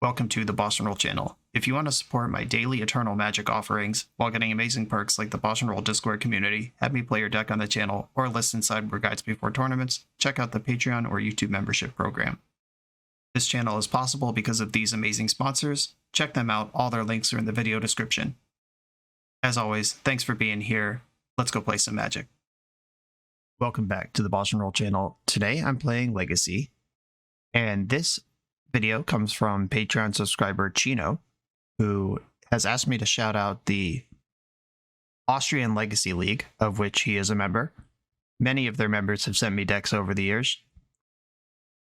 Welcome to the BoshNRoll channel. If you want to support my daily Eternal Magic offerings while getting amazing perks like the BoshNRoll Discord community, have me play your deck on the channel, or listen sideboard guides before tournaments, check out the Patreon or YouTube membership program. This channel is possible because of these amazing sponsors. Check them out, all their links are in the video description. As always, thanks for being here. Let's go play some Magic. Welcome back to the BoshNRoll channel. Today I'm playing Legacy, and this video comes from Patreon subscriber Cino, who has asked me to shout out the Austrian Legacy League, of which he is a member. Many of their members have sent me decks over the years.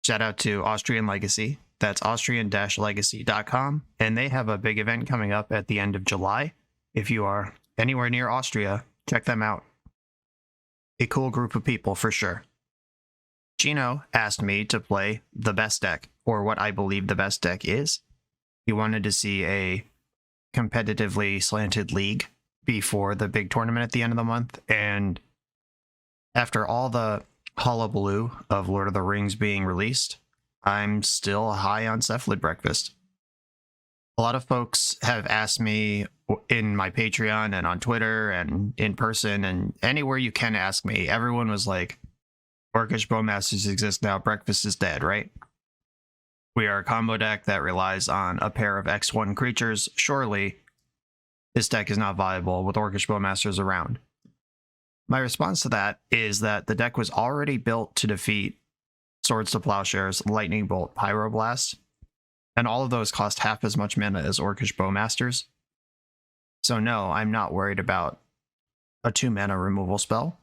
Shout out to Austrian Legacy. That's austrian-legacy.com, and they have a big event coming up at the end of July. If you are anywhere near Austria, check them out. A cool group of people for sure. Cino asked me to play the best deck, or what I believe the best deck is. He wanted to see a competitively slanted league before the big tournament at the end of the month, and after all the hullabaloo of Lord of the Rings being released, I'm still high on Cephalid Breakfast. A lot of folks have asked me in my Patreon and on Twitter and in person and anywhere you can ask me, everyone was like, Orcish Bowmasters exist now, breakfast is dead, right? We are a combo deck that relies on a pair of X1 creatures. Surely, this deck is not viable with Orcish Bowmasters around. My response to that is that the deck was already built to defeat Swords to Plowshares, Lightning Bolt, Pyroblast, and all of those cost half as much mana as Orcish Bowmasters. So no, I'm not worried about a 2-mana removal spell.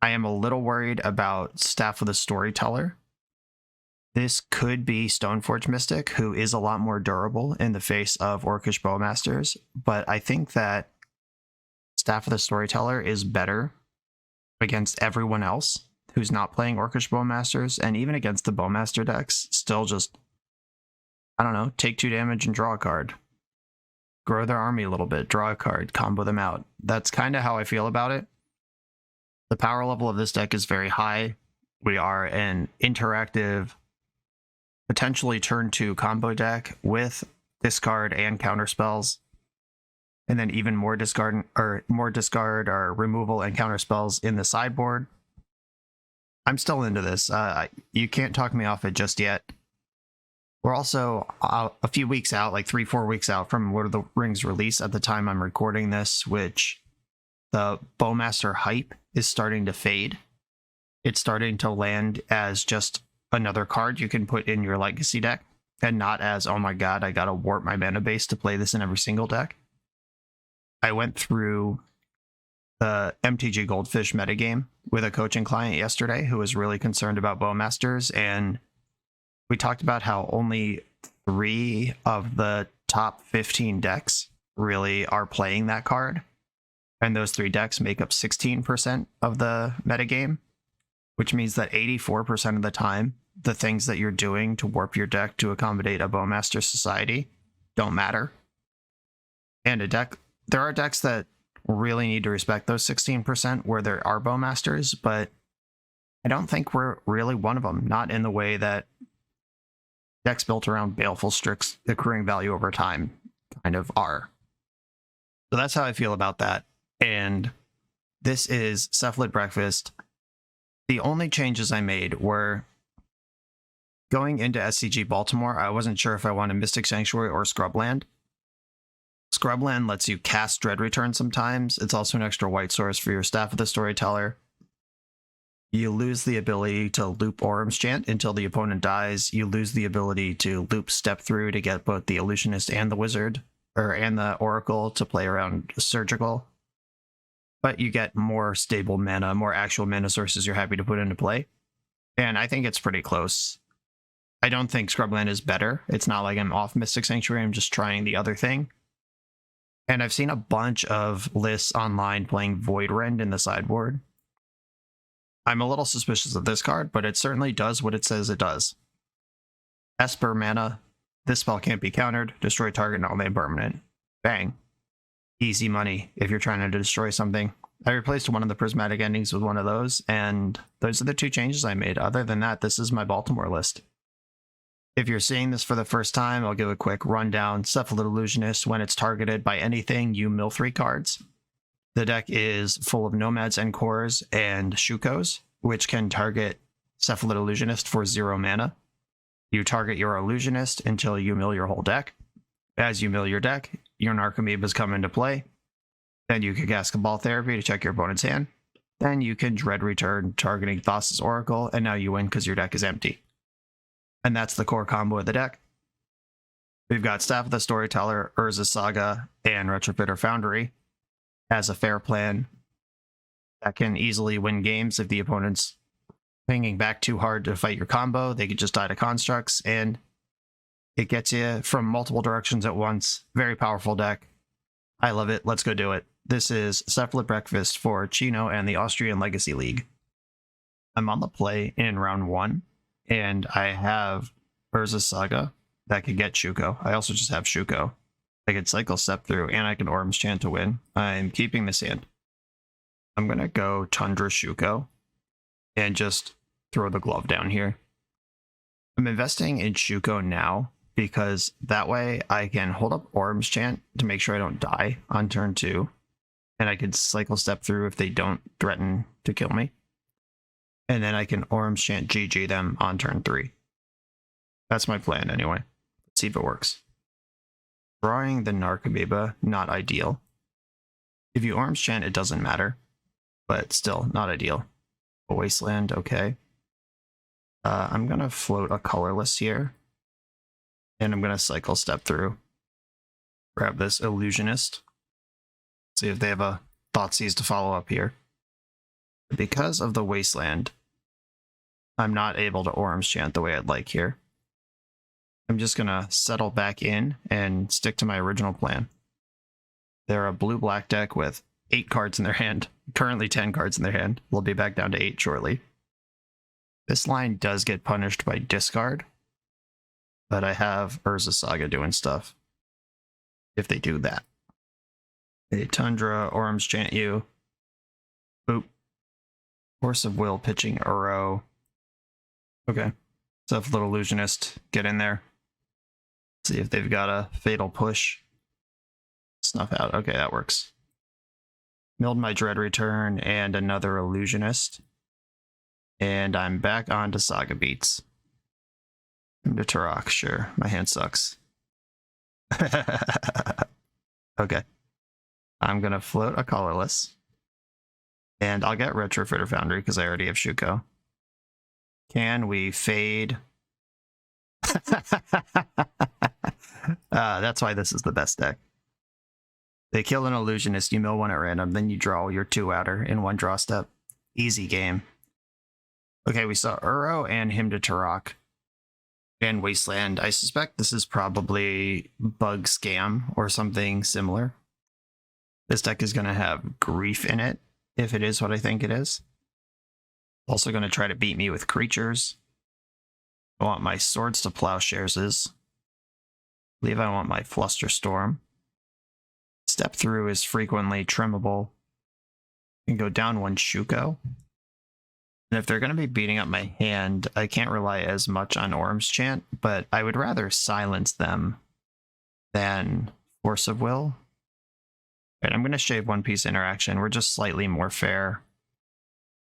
I am a little worried about Staff of the Storyteller. This could be Stoneforge Mystic, who is a lot more durable in the face of Orcish Bowmasters, but I think that Staff of the Storyteller is better against everyone else who's not playing Orcish Bowmasters, and even against the Bowmaster decks, still just, I don't know, take 2 damage and draw a card. Grow their army a little bit, draw a card, combo them out. That's kind of how I feel about it. The power level of this deck is very high. We are an interactive, potentially turn 2 combo deck with discard and counter spells, and then even more discard or removal and counter spells in the sideboard. I'm still into this. You can't talk me off it just yet. We're also a few weeks out, like 3-4 weeks out from Lord of the Rings release at the time I'm recording this, which the Bowmaster hype is starting to fade. It's starting to land as just another card you can put in your Legacy deck, and not as, oh my god, I gotta warp my mana base to play this in every single deck. I went through the MTG Goldfish metagame with a coaching client yesterday who was really concerned about Bowmasters, and we talked about how only 3 of the top 15 decks really are playing that card, and those 3 decks make up 16% of the metagame, which means that 84% of the time, the things that you're doing to warp your deck to accommodate a Bowmaster society don't matter. And there are decks that really need to respect those 16% where there are Bowmasters, but I don't think we're really one of them, not in the way that decks built around Baleful Strix accruing value over time kind of are. So that's how I feel about that. And this is Cephalid Breakfast. The only changes I made were going into SCG Baltimore. I wasn't sure if I wanted Mystic Sanctuary or Scrubland. Scrubland lets you cast Dread Return sometimes. It's also an extra white source for your Staff of the Storyteller. You lose the ability to loop Orum's Chant until the opponent dies. You lose the ability to loop Step Through to get both the Illusionist and the Wizard, and the Oracle to play around Surgical. But you get more stable mana, more actual mana sources you're happy to put into play. And I think it's pretty close. I don't think Scrubland is better. It's not like I'm off Mystic Sanctuary, I'm just trying the other thing. And I've seen a bunch of lists online playing Void Rend in the sideboard. I'm a little suspicious of this card, but it certainly does what it says it does. Esper mana, this spell can't be countered, destroy target non-land permanent. Bang. Easy money if you're trying to destroy something. I replaced one of the prismatic endings with one of those, and those are the 2 changes I made. Other than that, this is my Baltimore list. If you're seeing this for the first time, I'll give a quick rundown. Cephalid Illusionist, when it's targeted by anything, you mill 3 cards. The deck is full of Nomads, Encores, and Shukos, which can target Cephalid Illusionist for 0 mana. You target your Illusionist until you mill your whole deck. As you mill your deck, your Narcomoebas come into play. Then you can cast Cabal Therapy to check your opponent's hand. Then you can Dread Return, targeting Thassa's Oracle, and now you win because your deck is empty. And that's the core combo of the deck. We've got Staff of the Storyteller, Urza's Saga, and Retrofitter Foundry as a fair plan that can easily win games if the opponent's pinging back too hard to fight your combo. They could just die to constructs, and it gets you from multiple directions at once. Very powerful deck. I love it. Let's go do it. This is Cephalid Breakfast for Cino and the Austrian Legacy League. I'm on the play in round 1, and I have Urza's Saga that could get Shuko. I also just have Shuko. I could cycle Step Through, and I can Orm's Chant to win. I'm keeping this hand. I'm going to go Tundra Shuko and just throw the glove down here. I'm investing in Shuko now because that way I can hold up Orm's Chant to make sure I don't die on turn 2. And I could cycle Step Through if they don't threaten to kill me. And then I can Orm's Chant GG them on turn 3. That's my plan anyway. Let's see if it works. Drawing the Narcomoeba, not ideal. If you Orm's Chant, it doesn't matter. But still, not ideal. A Wasteland, okay. I'm going to float a colorless here. And I'm going to cycle Step Through. Grab this Illusionist. See if they have a Thoughtseize to follow up here. Because of the Wasteland, I'm not able to Orm's Chant the way I'd like here. I'm just going to settle back in and stick to my original plan. They're a blue-black deck with 8 cards in their hand. Currently 10 cards in their hand. We'll be back down to 8 shortly. This line does get punished by discard, but I have Urza's Saga doing stuff if they do that. A Tundra, Orm's Chant you. Boop. Force of Will pitching Uro. Okay. Cephalid Illusionist, get in there. See if they've got a Fatal Push. Snuff out. Okay, that works. Milled my Dread Return and another Illusionist. And I'm back on to Saga Beats. Into Thoracle, sure. My hand sucks. Okay. I'm going to float a colorless. And I'll get Retrofitter Foundry because I already have Shuko. Can we fade? That's why this is the best deck. They kill an Illusionist, you mill 1 at random, then you draw your 2-outer in 1 draw step. Easy game. Okay, we saw Uro and him to Thoracle. And Wasteland. I suspect this is probably Bug Scam or something similar. This deck is going to have Grief in it, if it is what I think it is. Also going to try to beat me with creatures. I want my Swords to Plowshares. I believe I want my Flusterstorm. Step Through is frequently trimmable. I can go down 1 Shuko. And if they're going to be beating up my hand, I can't rely as much on Orm's Chant, but I would rather silence them than Force of Will. Right, I'm going to shave 1 piece interaction. We're just slightly more fair.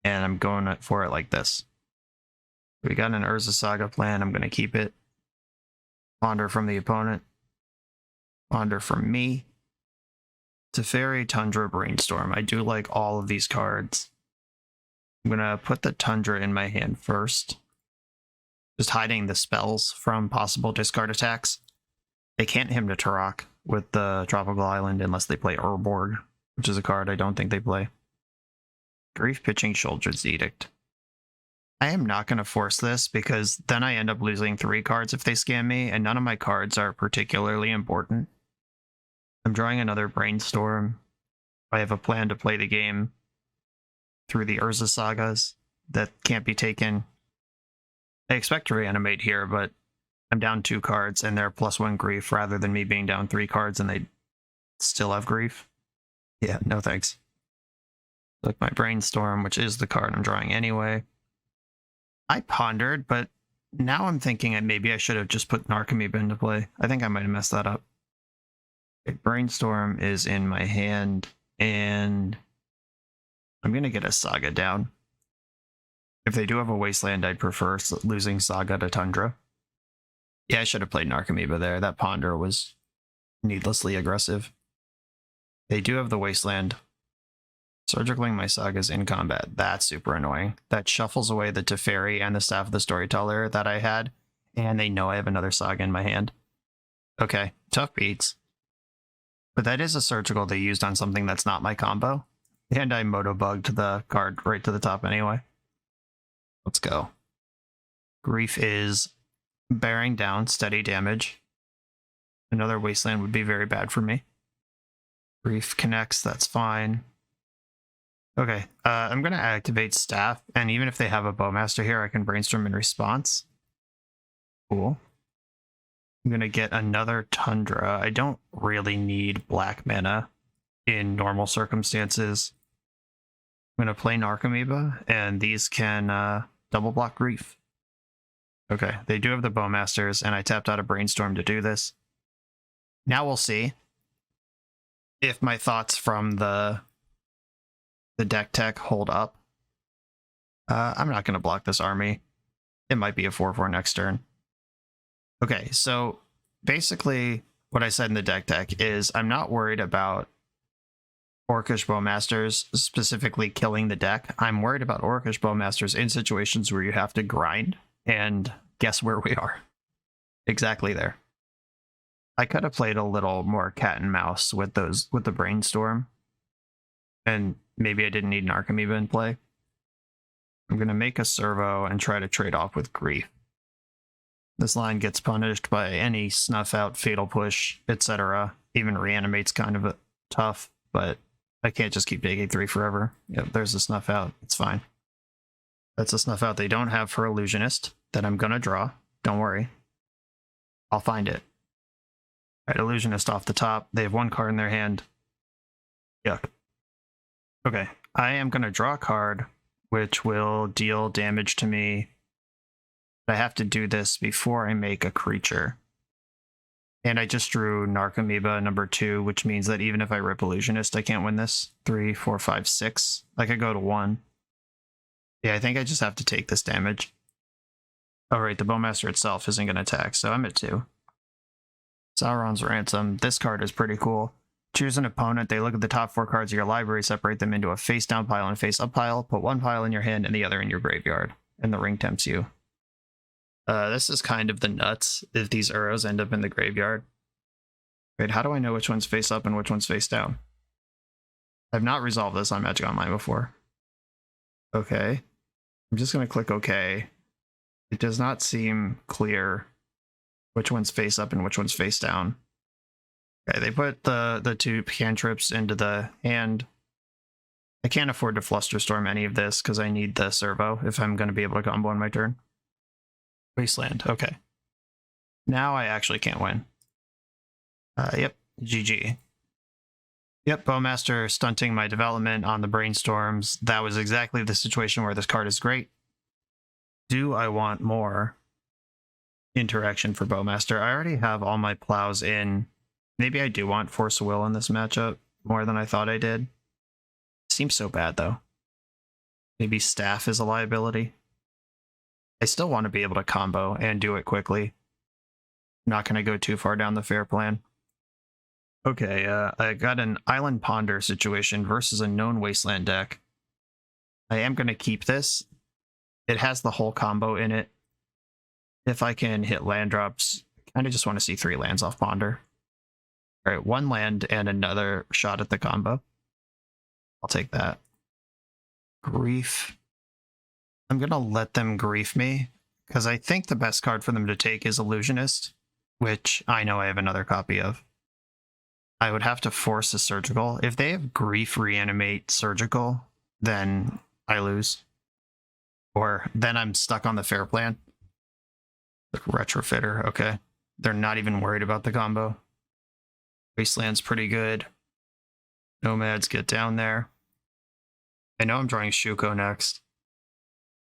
And I'm going for it like this. We got an Urza's Saga plan. I'm going to keep it. Ponder from the opponent. Ponder from me. Teferi, Tundra, Brainstorm. I do like all of these cards. I'm going to put the Tundra in my hand first. Just hiding the spells from possible discard attacks. They can't him to Thoracle with the Tropical Island unless they play Urborg, which is a card I don't think they play. Grief pitching Shoulder's Edict. I am not going to force this because then I end up losing 3 cards if they scam me, and none of my cards are particularly important. I'm drawing another Brainstorm. I have a plan to play the game through the Urza Sagas that can't be taken. I expect to reanimate here, but I'm down 2 cards and they're +1 grief rather than me being down 3 cards and they still have grief. Yeah, no thanks. Like my Brainstorm, which is the card I'm drawing anyway. I pondered, but Now I'm thinking that maybe I should have just put Narcomoeba into play. I think I might have messed that up. Okay, Brainstorm is in my hand, and I'm going to get a Saga down. If they do have a Wasteland, I'd prefer losing Saga to Tundra. Yeah, I should have played Narcomoeba there. That Ponder was needlessly aggressive. They do have the Wasteland. Surgicaling my Sagas in combat. That's super annoying. That shuffles away the Teferi and the Staff of the Storyteller that I had, and they know I have another Saga in my hand. Okay, tough beats. But that is a Surgical they used on something that's not my combo, and I Moto-bugged the card right to the top anyway. Let's go. Grief is bearing down, steady damage. Another Wasteland would be very bad for me. Grief connects, that's fine. Okay, I'm going to activate Staff, and even if they have a Bowmaster here, I can Brainstorm in response. Cool. I'm going to get another Tundra. I don't really need black mana in normal circumstances. I'm going to play Narcomoeba, and these can double block Grief. Okay, they do have the Bowmasters, and I tapped out a Brainstorm to do this. Now we'll see if my thoughts from the deck tech hold up. I'm not going to block this army. It might be a 4/4 next turn. Okay, so basically what I said in the deck tech is I'm not worried about Orcish Bowmasters specifically killing the deck. I'm worried about Orcish Bowmasters in situations where you have to grind, and guess where we are? Exactly there. I could have played a little more cat and mouse with the Brainstorm, and maybe I didn't need an Narcomoeba in play. I'm going to make a Servo and try to trade off with Grief. This line gets punished by any Snuff Out, Fatal Push, etc. Even Reanimate's kind of tough, but I can't just keep taking 3 forever. Yep, there's a Snuff Out. It's fine. That's a Snuff Out they don't have for Illusionist that I'm going to draw. Don't worry. I'll find it. Alright, Illusionist off the top. They have 1 card in their hand. Yuck. Okay, I am going to draw a card, which will deal damage to me. But I have to do this before I make a creature. And I just drew Narcomoeba number 2, which means that even if I rip Illusionist, I can't win this. 3, 4, 5, 6. I could go to 1. Yeah, I think I just have to take this damage. Oh, right, the Bowmaster itself isn't going to attack, so I'm at 2. Sauron's Ransom. This card is pretty cool. Choose an opponent. They look at the top 4 cards of your library, separate them into a face-down pile and a face-up pile, put 1 pile in your hand and the other in your graveyard, and the ring tempts you. This is kind of the nuts if these Uros end up in the graveyard. Wait, how do I know which one's face up and which one's face down? I've not resolved this on Magic Online before. Okay. I'm just going to click OK. It does not seem clear which one's face up and which one's face down. Okay, they put the 2 cantrips into the hand. I can't afford to Flusterstorm any of this because I need the Servo if I'm going to be able to combo on my turn. Wasteland, okay. Now I actually can't win. Yep, GG. Yep, Bowmaster stunting my development on the Brainstorms. That was exactly the situation where this card is great. Do I want more interaction for Bowmaster? I already have all my plows in. Maybe I do want Force of Will in this matchup more than I thought I did. Seems so bad, though. Maybe Staff is a liability. I still want to be able to combo and do it quickly. I'm not going to go too far down the fair plan. Okay, I got an Island Ponder situation versus a known Wasteland deck. I am going to keep this. It has the whole combo in it. If I can hit land drops, I kind of just want to see 3 lands off Ponder. Alright, 1 land and another shot at the combo. I'll take that. Grief. I'm going to let them grief me, because I think the best card for them to take is Illusionist, which I know I have another copy of. I would have to force a Surgical. If they have Grief Reanimate Surgical, then I lose. Or then I'm stuck on the fair plan. The Retrofitter, okay. They're not even worried about the combo. Wasteland's pretty good. Nomads get down there. I know I'm drawing Shuko next.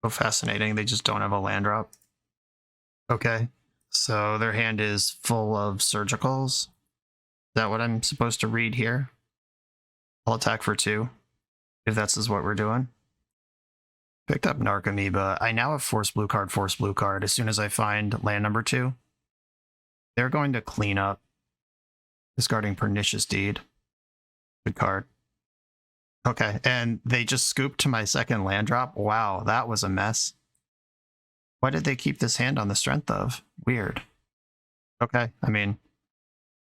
So fascinating, they just don't have a land drop. Okay, so their hand is full of surgicals. Is that what I'm supposed to read here? I'll attack for 2, if that's is what we're doing. Picked up Narcomoeba. I now have force blue card. As soon as I find land number 2, they're going to clean up. Discarding Pernicious Deed. Good card. Okay, and they just scooped to my second land drop. Wow, that was a mess. Why did they keep this hand on the strength of? Weird. Okay, I mean,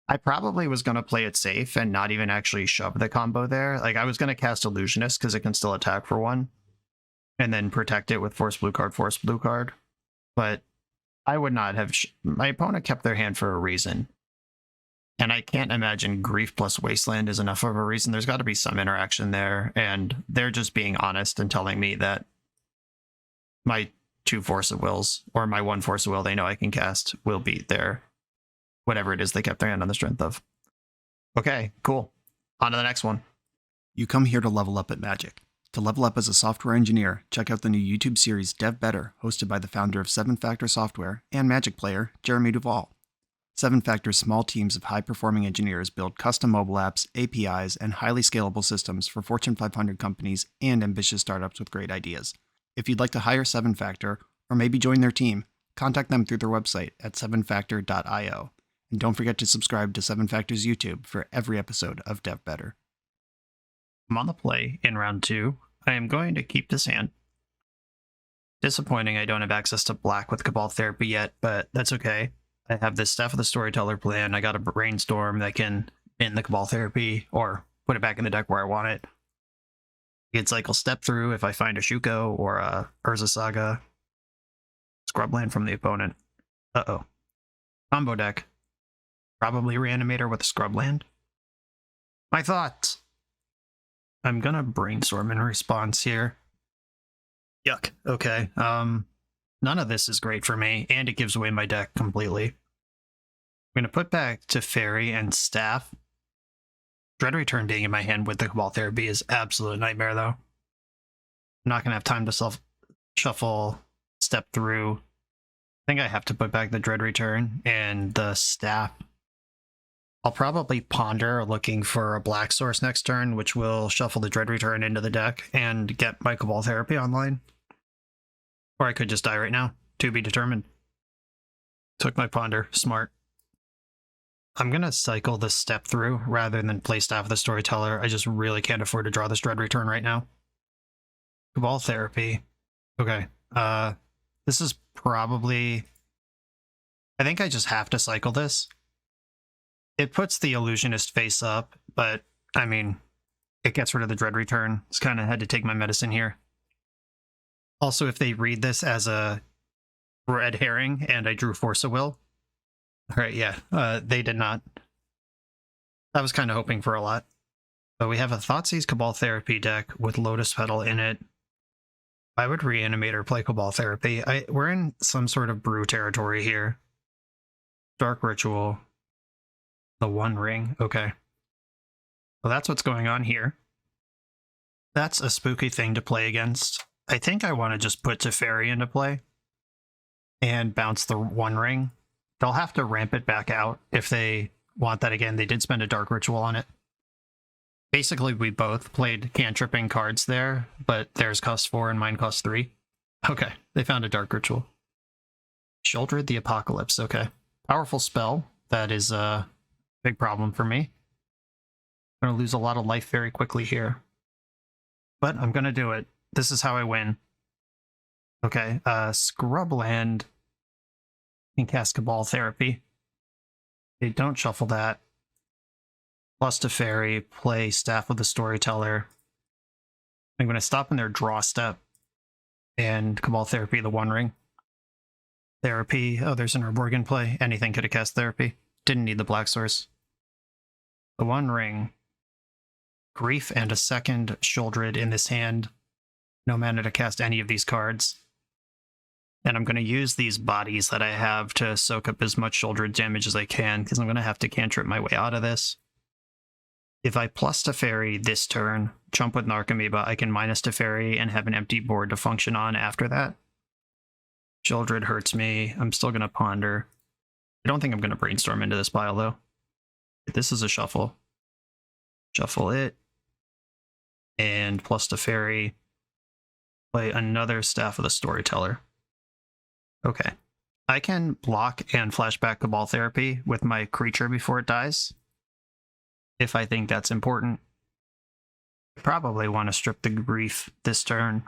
I probably was going to play it safe and not even actually shove the combo there. Like, I was going to cast Illusionist because it can still attack for 1. And then protect it with force blue card. But I would not have... My opponent kept their hand for a reason. And I can't imagine Grief plus Wasteland is enough of a reason. There's got to be some interaction there. And they're just being honest and telling me that my 2 Force of Wills, or my 1 Force of Will they know I can cast, will beat their... whatever it is they kept their hand on the strength of. Okay, cool. On to the next one. You come here to level up at Magic. To level up as a software engineer, check out the new YouTube series Dev Better, hosted by the founder of 7 Factor Software and Magic player, Jeremy Duvall. 7 Factor's small teams of high-performing engineers build custom mobile apps, APIs, and highly scalable systems for Fortune 500 companies and ambitious startups with great ideas. If you'd like to hire 7 Factor, or maybe join their team, contact them through their website at 7factor.io. And don't forget to subscribe to 7 Factor's YouTube for every episode of Dev Better. I'm on the play in round 2. I am going to keep this hand. Disappointing I don't have access to black with Cabal Therapy yet, but that's okay. I have this Staff of the Storyteller plan. I got a Brainstorm that can end the Cabal Therapy, or put it back in the deck where I want it. I can cycle Step Through if I find a Shuko or a Urza Saga. Scrubland from the opponent. Uh-oh. Combo deck. Probably Reanimator with a Scrubland. My thoughts! I'm gonna Brainstorm in response here. Yuck. Okay. None of this is great for me, and it gives away my deck completely. I'm gonna put back to Fairy and Staff. Dread Return being in my hand with the Cabal Therapy is absolute nightmare, though. I'm not gonna have time to shuffle Step Through. I think I have to put back the Dread Return and the Staff. I'll probably ponder looking for a black source next turn, which will shuffle the Dread Return into the deck and get my Cabal Therapy online. Or I could just die right now. To be determined. Took my ponder. Smart. I'm going to cycle the Step Through rather than play Staff of the Storyteller. I just really can't afford to draw this Dread Return right now. Cabal Therapy. Okay. This is probably... I think I just have to cycle this. It puts the Illusionist face up, but, I mean, it gets rid of the Dread Return. Just kind of had to take my medicine here. Also, if they read this as a red herring and I drew Force of Will. Alright, yeah, they did not. I was kind of hoping for a lot. But we have a Thoughtseize Cabal Therapy deck with Lotus Petal in it. I would Reanimator play Cabal Therapy. We're in some sort of brew territory here. Dark Ritual. The One Ring, okay. Well, that's what's going on here. That's a spooky thing to play against. I think I want to just put Teferi into play and bounce the One Ring. They'll have to ramp it back out if they want that again. They did spend a Dark Ritual on it. Basically, we both played cantripping cards there, but theirs costs 4 and mine costs 3. Okay, they found a Dark Ritual. Sheoldred the Apocalypse, okay. Powerful spell. That is a big problem for me. I'm going to lose a lot of life very quickly here. But I'm going to do it. This is how I win. Okay, Scrubland can cast Cabal Therapy. They don't shuffle that. Plus Teferi, play Staff of the Storyteller. I'm going to stop in their draw step and Cabal Therapy the One Ring. Therapy, oh, there's an Urborg play. Anything could have cast Therapy. Didn't need the black source. The One Ring. Grief and a second Sheoldred in this hand. No mana to cast any of these cards. And I'm going to use these bodies that I have to soak up as much Sheoldred damage as I can, because I'm going to have to cantrip my way out of this. If I plus Teferi this turn, chump with Narcomoeba, I can minus Teferi and have an empty board to function on after that. Sheoldred hurts me. I'm still going to ponder. I don't think I'm going to brainstorm into this pile, though. This is a shuffle. Shuffle it. And plus the fairy. Play another Staff of the Storyteller. Okay. I can block and flashback Cabal Therapy with my creature before it dies, if I think that's important. I probably want to strip the Grief this turn,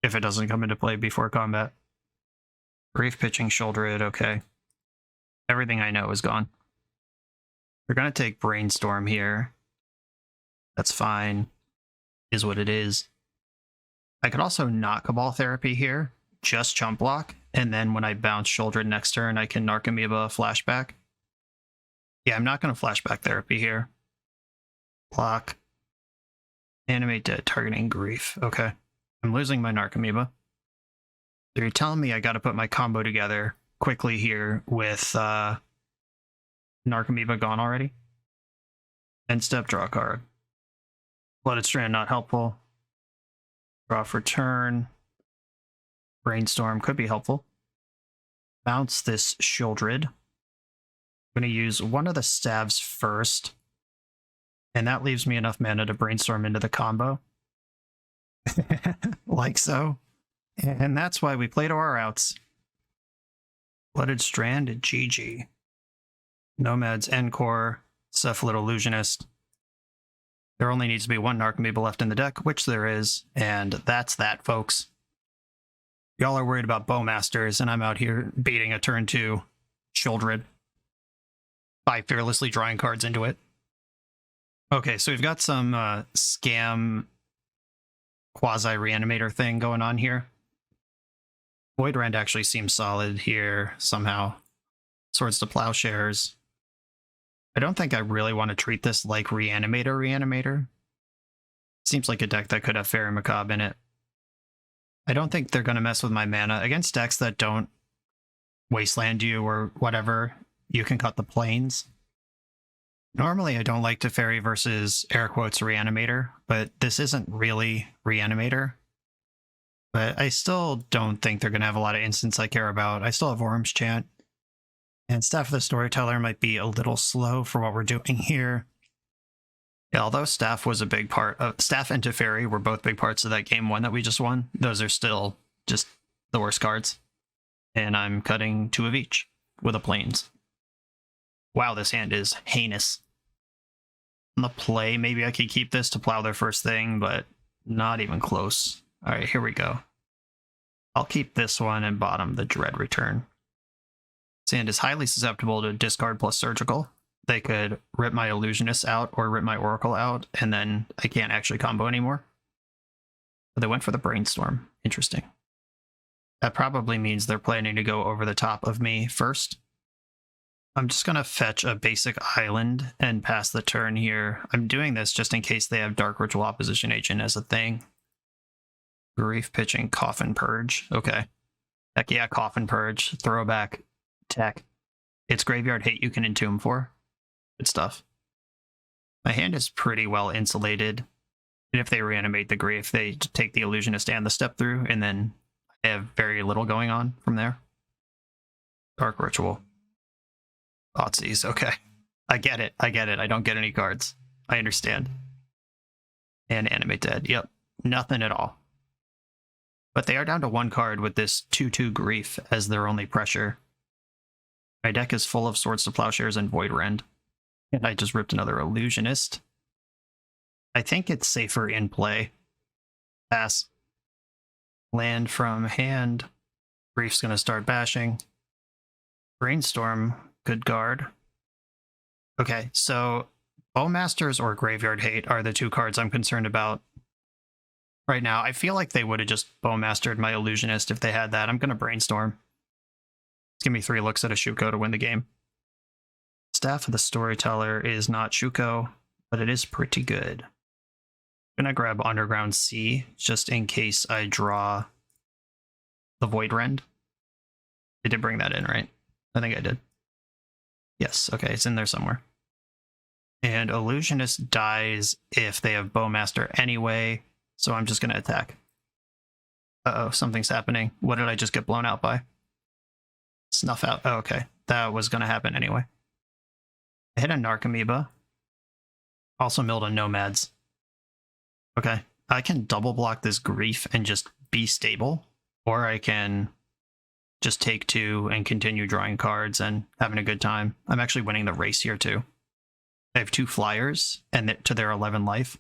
if it doesn't come into play before combat. Grief pitching Sheoldred, okay. Everything I know is gone. We're going to take Brainstorm here. That's fine. Is what it is. I could also not Cabal Therapy here, just Chump Block, and then when I bounce Sheoldred next turn, I can Narcomoeba flashback. Yeah, I'm not going to flashback Therapy here. Block. Animate Dead, targeting Grief. Okay. I'm losing my Narcomoeba. So you're telling me I got to put my combo together quickly here with Narcomoeba gone already? End step, draw a card. Blooded Strand, not helpful. Draw for turn. Brainstorm could be helpful. Bounce this Sheoldred. I'm going to use one of the stabs first. And that leaves me enough mana to brainstorm into the combo. Like so. And that's why we play to our outs. Blooded Strand, GG. Nomad's Encore, Cephalid Illusionist. There only needs to be one Narcomoeba left in the deck, which there is, and that's that, folks. Y'all are worried about Bowmasters, and I'm out here baiting a turn 2 Sheoldred by fearlessly drawing cards into it. Okay, so we've got some scam quasi-reanimator thing going on here. Void Rend actually seems solid here somehow. Swords to Plowshares. I don't think I really want to treat this like Reanimator. Seems like a deck that could have Fairy Macabre in it. I don't think they're going to mess with my mana. Against decks that don't Wasteland you or whatever, you can cut the planes. Normally I don't like to Fairy versus air quotes Reanimator, but this isn't really Reanimator. But I still don't think they're going to have a lot of instants I care about. I still have Worm's Chant. And Staff of the Storyteller might be a little slow for what we're doing here. Yeah, although Staff was a big part of... Staff and Teferi were both big parts of that game 1 that we just won. Those are still just the worst cards. And I'm cutting 2 of each with a Plains. Wow, this hand is heinous. On the play, maybe I could keep this to plow their first thing, but not even close. Alright, here we go. I'll keep this one and bottom the Dread Return. This hand is highly susceptible to discard plus surgical. They could rip my Illusionist out or rip my Oracle out, and then I can't actually combo anymore. But they went for the Brainstorm. Interesting. That probably means they're planning to go over the top of me first. I'm just going to fetch a basic island and pass the turn here. I'm doing this just in case they have Dark Ritual Opposition Agent as a thing. Grief pitching Coffin Purge. Okay. Heck yeah, Coffin Purge. Throwback tech. It's Graveyard Hate you can Entomb for. Good stuff. My hand is pretty well insulated. And if they reanimate the Grief, they take the Illusionist and the Step Through, and then they have very little going on from there. Dark Ritual. Thoughtseize, okay. I get it. I don't get any cards. I understand. And Animate Dead. Yep. Nothing at all. But they are down to 1 card with this 2/2 Grief as their only pressure. My deck is full of Swords to Plowshares and Void Rend. And I just ripped another Illusionist. I think it's safer in play. Pass. Land from hand. Grief's going to start bashing. Brainstorm. Good guard. Okay, so Bowmasters or Graveyard Hate are the 2 cards I'm concerned about right now. I feel like they would have just Bowmastered my Illusionist if they had that. I'm going to Brainstorm. Give me 3 looks at a Shuko to win the game. Staff of the Storyteller is not Shuko, but it is pretty good. I'm going to grab Underground Sea just in case I draw the Void Rend. I did bring that in, right? I think I did. Yes, okay, it's in there somewhere. And Illusionist dies if they have Bowmaster anyway, so I'm just going to attack. Uh-oh, something's happening. What did I just get blown out by? Snuff out. Oh, okay. That was going to happen anyway. I hit a Narcomoeba. Also milled a Nomads. Okay. I can double block this Grief and just be stable. Or I can just take 2 and continue drawing cards and having a good time. I'm actually winning the race here too. I have 2 flyers and to their 11 life.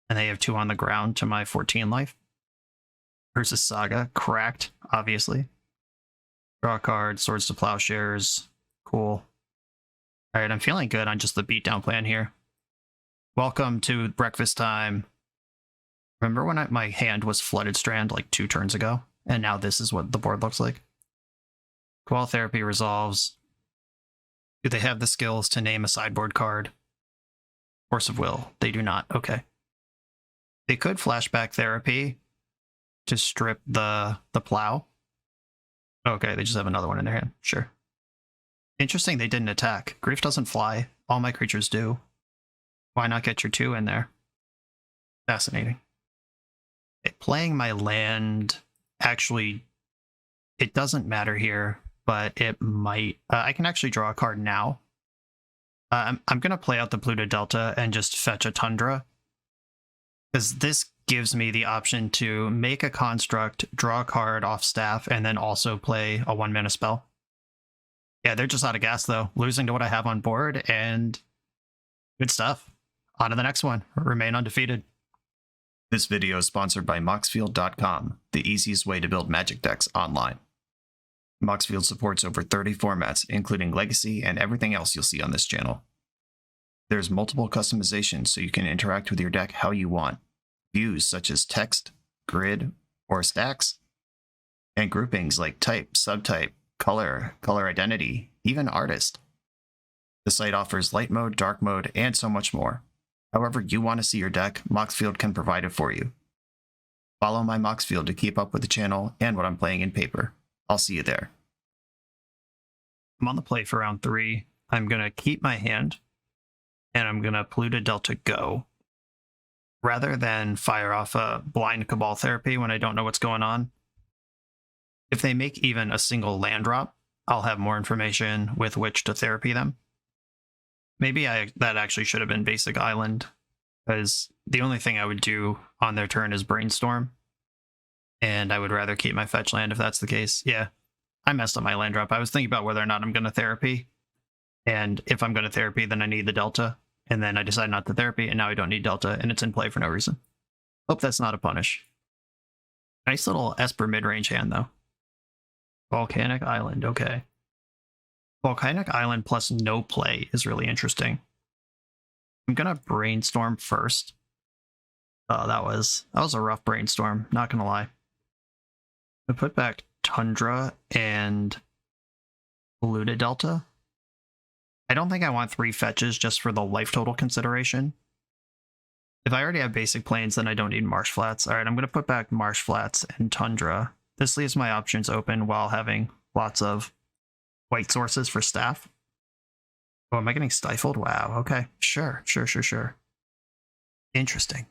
And they have 2 on the ground to my 14 life. Versus Saga. Cracked, obviously. Draw a card, Swords to Plowshares. Cool. Alright, I'm feeling good on just the beatdown plan here. Welcome to breakfast time. Remember when my hand was Flooded Strand like 2 turns ago? And now this is what the board looks like. Quell Therapy resolves. Do they have the skills to name a sideboard card? Force of Will. They do not. Okay. They could Flashback Therapy to strip the plow. Okay, they just have another one in their hand. Sure. Interesting they didn't attack. Grief doesn't fly. All my creatures do. Why not get your 2 in there? Fascinating. Playing my land, actually, it doesn't matter here, but it might. I can actually draw a card now. I'm going to play out the Pluto Delta and just fetch a Tundra. Because this gives me the option to make a construct, draw a card off staff, and then also play a 1-mana spell. Yeah, they're just out of gas, though. Losing to what I have on board, and good stuff. On to the next one. Remain undefeated. This video is sponsored by Moxfield.com, the easiest way to build Magic decks online. Moxfield supports over 30 formats, including Legacy and everything else you'll see on this channel. There's multiple customizations so you can interact with your deck how you want. Views such as text, grid, or stacks. And groupings like type, subtype, color, color identity, even artist. The site offers light mode, dark mode, and so much more. However you want to see your deck, Moxfield can provide it for you. Follow my Moxfield to keep up with the channel and what I'm playing in paper. I'll see you there. I'm on the play for round 3. I'm going to keep my hand, and I'm going to Pluto Delta go. Rather than fire off a blind Cabal Therapy when I don't know what's going on. If they make even a single land drop, I'll have more information with which to therapy them. Maybe that actually should have been Basic Island, because the only thing I would do on their turn is Brainstorm. And I would rather keep my fetch land if that's the case. Yeah, I messed up my land drop. I was thinking about whether or not I'm going to therapy. And if I'm going to therapy, then I need the Delta. And then I decided not to therapy, and now I don't need Delta, and it's in play for no reason. Hope that's not a punish. Nice little Esper mid-range hand, though. Volcanic Island, okay. Volcanic Island plus no play is really interesting. I'm gonna Brainstorm first. Oh, that was a rough Brainstorm, not gonna lie. I put back Tundra and Polluted Delta. I don't think I want 3 fetches just for the life total consideration. If I already have basic planes, then I don't need Marsh Flats. Alright, I'm going to put back Marsh Flats and Tundra. This leaves my options open while having lots of white sources for staff. Oh, am I getting stifled? Wow, okay. Sure. Interesting.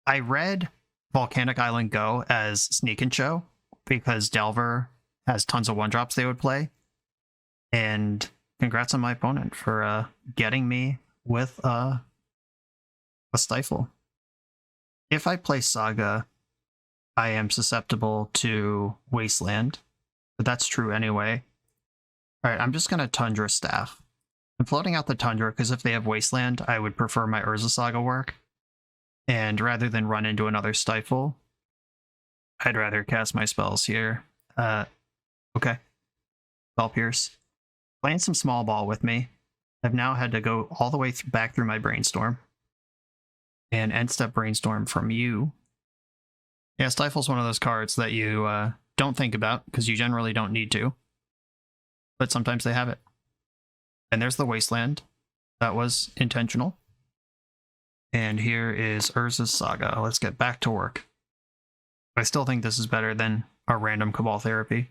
I read Volcanic Island Go as Sneak and Show because Delver has tons of 1-drops they would play. And congrats on my opponent for getting me with a stifle. If I play Saga, I am susceptible to Wasteland, but that's true anyway. Alright, I'm just going to Tundra Staff. I'm floating out the Tundra because if they have Wasteland, I would prefer my Urza Saga work. And rather than run into another Stifle, I'd rather cast my spells here. Okay. Spell Pierce. Playing some small ball with me. I've now had to go all the way back through my Brainstorm. And end step Brainstorm from you. Yeah, Stifle's one of those cards that you don't think about, because you generally don't need to. But sometimes they have it. And there's the Wasteland. That was intentional. And here is Urza's Saga. Let's get back to work. I still think this is better than our random Cabal Therapy.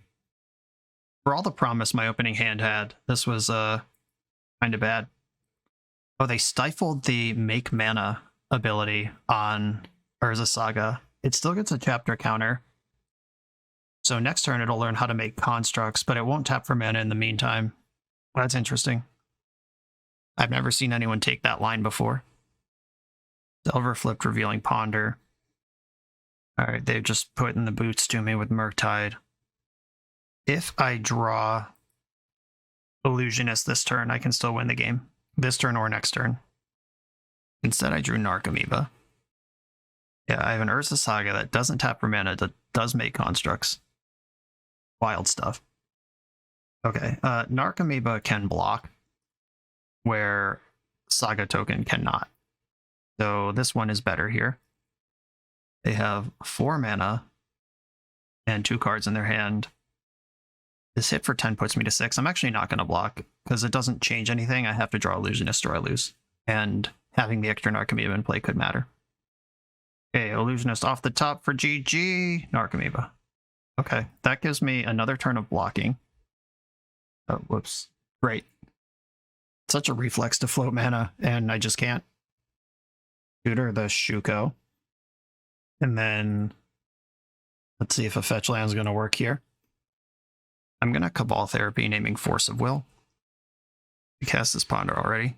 For all the promise my opening hand had, this was kind of bad. Oh, they stifled the Make Mana ability on Urza Saga. it still gets a chapter counter. So next turn it'll learn how to make constructs, but it won't tap for mana in the meantime. That's interesting. I've never seen anyone take that line before. Delver flipped, revealing Ponder. Alright, they've just put in the boots to me with Murktide. If I draw Illusionist this turn, I can still win the game. This turn or next turn. Instead, I drew Narcomoeba. Yeah, I have an Urza Saga that doesn't tap for mana, that does make constructs. Wild stuff. Okay, Narcomoeba can block, where Saga Token cannot. So this one is better here. They have 4 mana and 2 cards in their hand. This hit for 10 puts me to 6. I'm actually not going to block, because it doesn't change anything. I have to draw Illusionist or I lose. And having the extra Narcomoeba in play could matter. Okay, Illusionist off the top for GG. Narcomoeba. Okay, that gives me another turn of blocking. Oh, whoops. Great. Such a reflex to float mana, and I just can't. Tutor the Shuko. And then let's see if a fetch land's going to work here. I'm going to Cabal Therapy, naming Force of Will. We cast this Ponder already.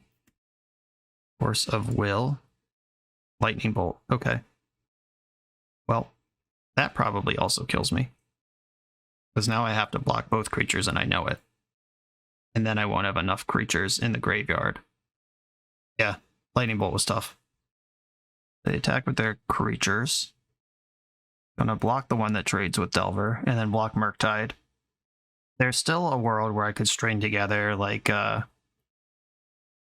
Force of Will. Lightning Bolt. Okay. Well, that probably also kills me. Because now I have to block both creatures and I know it. And then I won't have enough creatures in the graveyard. Yeah, Lightning Bolt was tough. They attack with their creatures. Gonna block the one that trades with Delver, and then block Murktide. There's still a world where I could string together, like,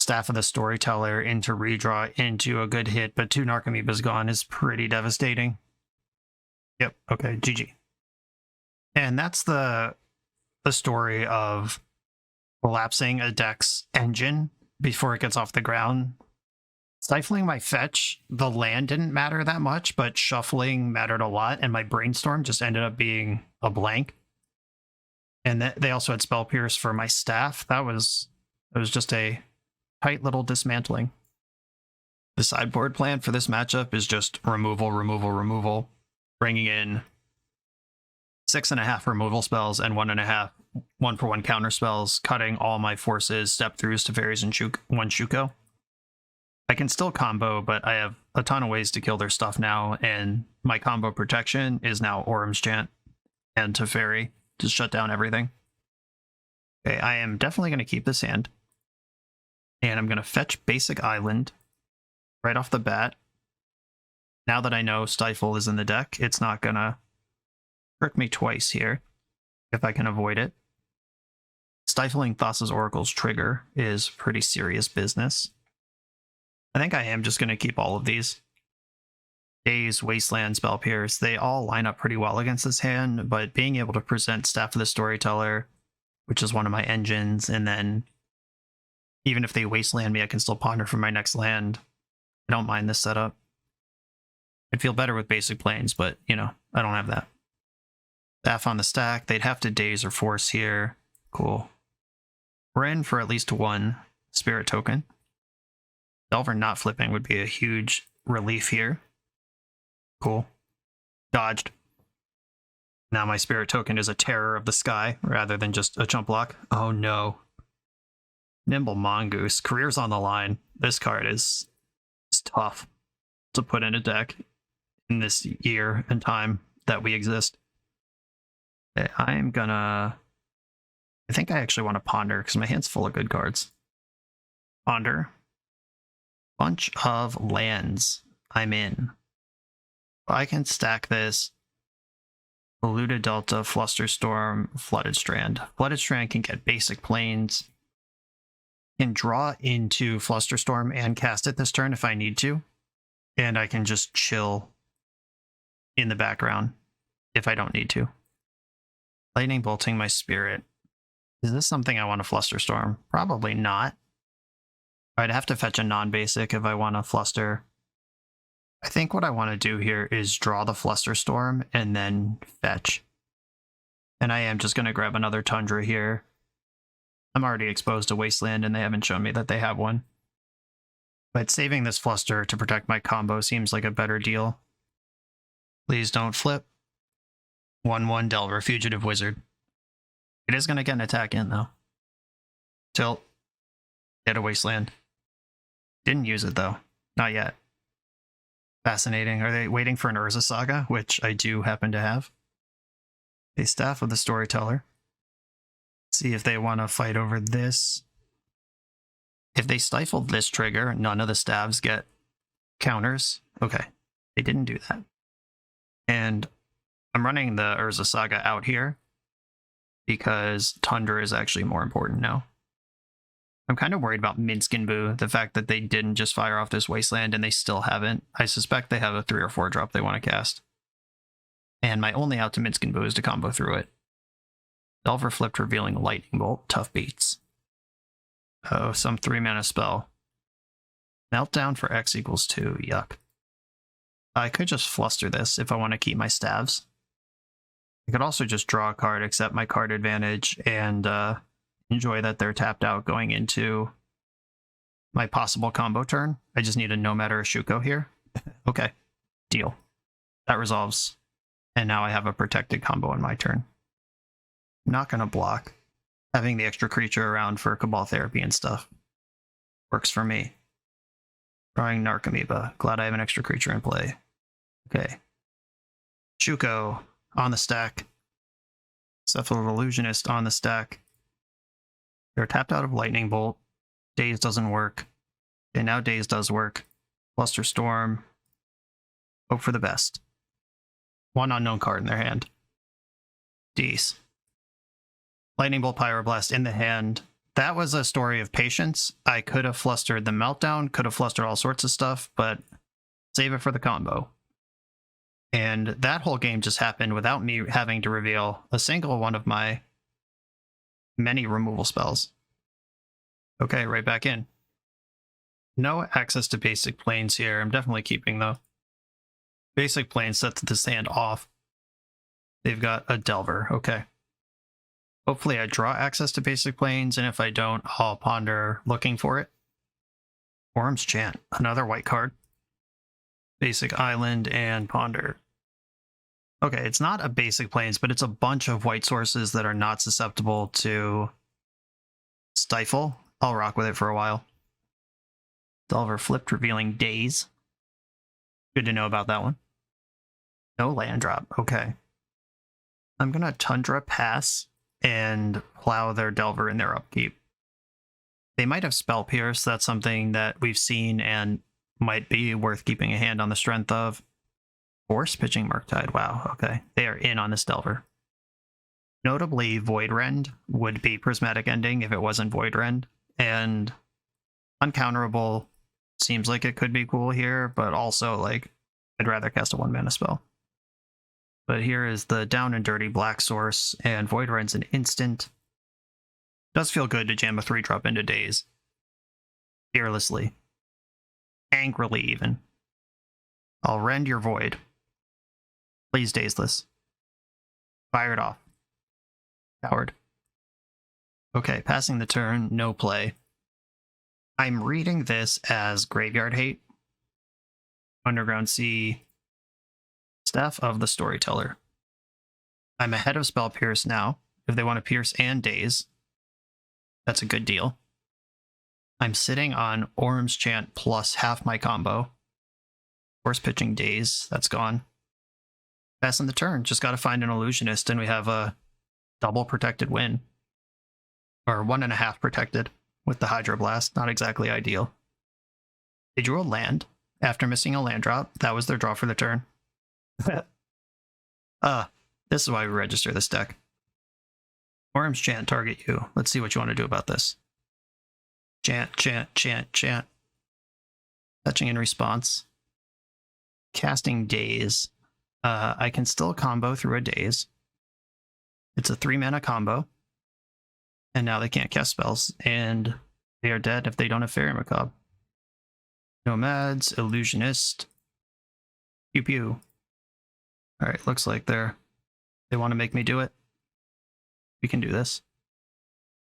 Staff of the Storyteller into redraw into a good hit, but 2 Narcomoebas gone is pretty devastating. Yep, okay, GG. And that's the story of collapsing a deck's engine before it gets off the ground. Stifling my fetch, the land didn't matter that much, but shuffling mattered a lot, and my brainstorm just ended up being a blank. And they also had Spell Pierce for my staff. It was just a tight little dismantling. The sideboard plan for this matchup is just removal, removal, removal, bringing in 6.5 removal spells and 1.5 1-for-1 counter spells, cutting all my forces, step throughs, Teferis, and 1 Shuko. I can still combo, but I have a ton of ways to kill their stuff now, and my combo protection is now Auram's Chant and Teferi to shut down everything. Okay, I am definitely going to keep this hand, and I'm going to fetch Basic Island right off the bat. Now that I know Stifle is in the deck, it's not going to hurt me twice here, if I can avoid it. Stifling Thassa's Oracle's trigger is pretty serious business. I think I am just going to keep all of these. Daze, Wasteland, Spell Pierce, they all line up pretty well against this hand, but being able to present Staff of the Storyteller, which is one of my engines, and then even if they Wasteland me, I can still ponder for my next land. I don't mind this setup. I'd feel better with basic planes, but, you know, I don't have that. Staff on the stack, they'd have to Daze or Force here. Cool. We're in for at least 1 Spirit token. Delver not flipping would be a huge relief here. Cool. Dodged. Now my Spirit token is a terror of the sky rather than just a chump block. Oh no. Nimble Mongoose. Career's on the line. This card is tough to put in a deck in this year and time that we exist. Okay, I think I actually want to Ponder because my hand's full of good cards. Ponder. Bunch of lands. I'm in. I can stack this. Polluted Delta, Flusterstorm, Flooded Strand. Flooded Strand can get basic planes. Can draw into Flusterstorm and cast it this turn if I need to. And I can just chill in the background if I don't need to. Lightning Bolting my Spirit. Is this something I want to Flusterstorm? Probably not. I'd have to fetch a non-basic if I want to Fluster. I think what I want to do here is draw the Flusterstorm and then fetch. And I am just going to grab another Tundra here. I'm already exposed to Wasteland and they haven't shown me that they have one. But saving this Fluster to protect my combo seems like a better deal. Please don't flip. 1/1 Delver, Fugitive Wizard. It is going to get an attack in, though. Tilt. Get a Wasteland. Didn't use it, though. Not yet. Fascinating. Are they waiting for an Urza Saga, which I do happen to have? A Staff of the Storyteller. See if they want to fight over this. If they stifled this trigger, none of the staves get counters. Okay, they didn't do that. And I'm running the Urza Saga out here because Tundra is actually more important now. I'm kind of worried about Minsc and Boo, the fact that they didn't just fire off this Wasteland and they still haven't. I suspect they have a 3 or 4 drop they want to cast. And my only out to Minsc and Boo is to combo through it. Delver flipped, revealing Lightning Bolt. Tough beats. Oh, some 3-mana spell. Meltdown for X equals 2. Yuck. I could just fluster this if I want to keep my staves. I could also just draw a card, accept my card advantage, and enjoy that they're tapped out going into my possible combo turn. I just need a Nomad or a Shuko here. Okay, deal. That resolves. And now I have a protected combo on my turn. I'm not going to block. Having the extra creature around for Cabal Therapy and stuff works for me. Drawing Narcomoeba. Glad I have an extra creature in play. Okay. Shuko on the stack. Cephalid Illusionist on the stack. They're tapped out of Lightning Bolt. Daze doesn't work. Okay, now Daze does work. Cluster Storm. Hope for the best. One unknown card in their hand. Daze. Lightning Bolt, Pyroblast in the hand. That was a story of patience. I could have flustered the Meltdown, could have flustered all sorts of stuff, but save it for the combo. And that whole game just happened without me having to reveal a single one of my many removal spells. Okay, right back in. No access to basic planes here. I'm definitely keeping though. Basic plane sets this hand off. They've got a Delver. Okay. Hopefully I draw access to basic planes, and if I don't, I'll ponder looking for it. Worm's Chant, another white card. Basic Island and Ponder. Okay, it's not a basic planes, but it's a bunch of white sources that are not susceptible to Stifle. I'll rock with it for a while. Delver flipped, revealing Daze. Good to know about that one. No land drop. Okay. I'm going to Tundra pass and plow their Delver in their upkeep. They might have Spell Pierce. That's something that we've seen and might be worth keeping a hand on the strength of. Force pitching Murktide. Wow, okay. They are in on this Delver. Notably, Voidrend would be Prismatic Ending if it wasn't Voidrend. And Uncounterable seems like it could be cool here, but also, like, I'd rather cast a 1-mana spell. But here is the down and dirty black source, and Voidrend's an instant. Does feel good to jam a 3-drop into Daze. Fearlessly. Angrily, even. I'll rend your Void. Please, Dazeless. Fire it off. Coward. Okay, passing the turn, no play. I'm reading this as Graveyard Hate. Underground Sea. Staff of the Storyteller. I'm ahead of Spell Pierce now. If they want to Pierce and Daze, that's a good deal. I'm sitting on Orm's Chant plus half my combo. Force pitching Daze, that's gone. Passing the turn, just got to find an Illusionist, and we have a double protected win. Or 1.5 protected with the Hydroblast, not exactly ideal. They drew a land after missing a land drop. That was their draw for the turn. This is why we register this deck. Orm's Chant, target you. Let's see what you want to do about this. Chant, chant, chant, chant. Touching in response. Casting Daze. I can still combo through a Daze. It's a 3-mana combo. And now they can't cast spells, and they are dead if they don't have Fairy Macabre. Nomads, Illusionist. Pew pew. Alright, looks like they want to make me do it. We can do this.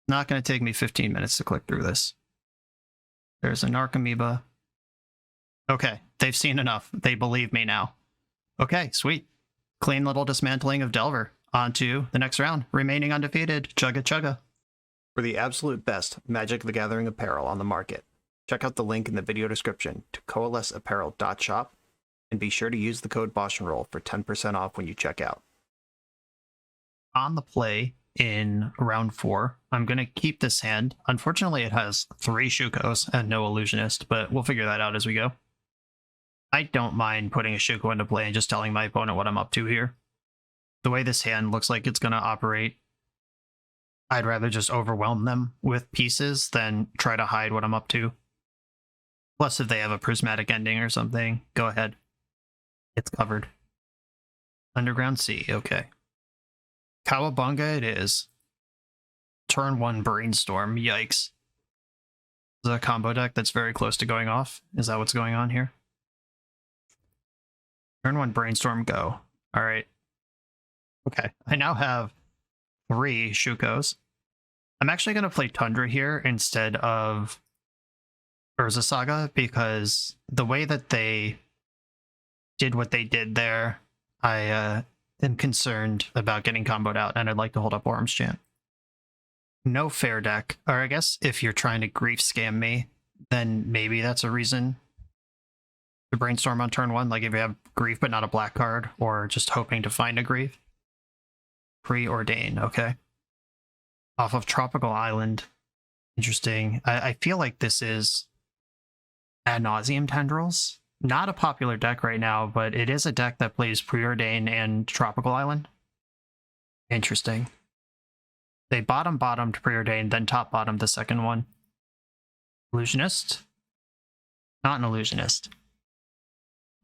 Not going to take me 15 minutes to click through this. There's a Narcomoeba. Okay, they've seen enough. They believe me now. Okay, sweet. Clean little dismantling of Delver. On to the next round. Remaining undefeated, Chugga Chugga. For the absolute best Magic the Gathering apparel on the market, check out the link in the video description to coalesceapparel.shop, and be sure to use the code BoshNRoll for 10% off when you check out. On the play in round 4, I'm going to keep this hand. Unfortunately, it has 3 Shukos and no Illusionist, but we'll figure that out as we go. I don't mind putting a Shuko into play and just telling my opponent what I'm up to here. The way this hand looks like it's going to operate, I'd rather just overwhelm them with pieces than try to hide what I'm up to. Plus, if they have a prismatic ending or something, go ahead. It's covered. Underground Sea, okay. Cowabunga it is. Turn 1 Brainstorm, yikes. Is that a combo deck that's very close to going off? Is that what's going on here? Turn 1 Brainstorm, go. Alright. Okay, I now have 3 Shukos. I'm actually going to play Tundra here instead of Urza Saga, because the way that they did what they did there, I am concerned about getting comboed out, and I'd like to hold up Worm's Chant. No fair deck, or I guess if you're trying to grief scam me, then maybe that's a reason to brainstorm on turn 1, like if you have grief but not a black card, or just hoping to find a grief. Preordain, okay. Off of Tropical Island. Interesting. I feel like this is Ad Nauseam Tendrils. Not a popular deck right now, but it is a deck that plays Preordain and Tropical Island. Interesting. They bottomed Preordain, then top-bottomed the second one. Illusionist? Not an Illusionist.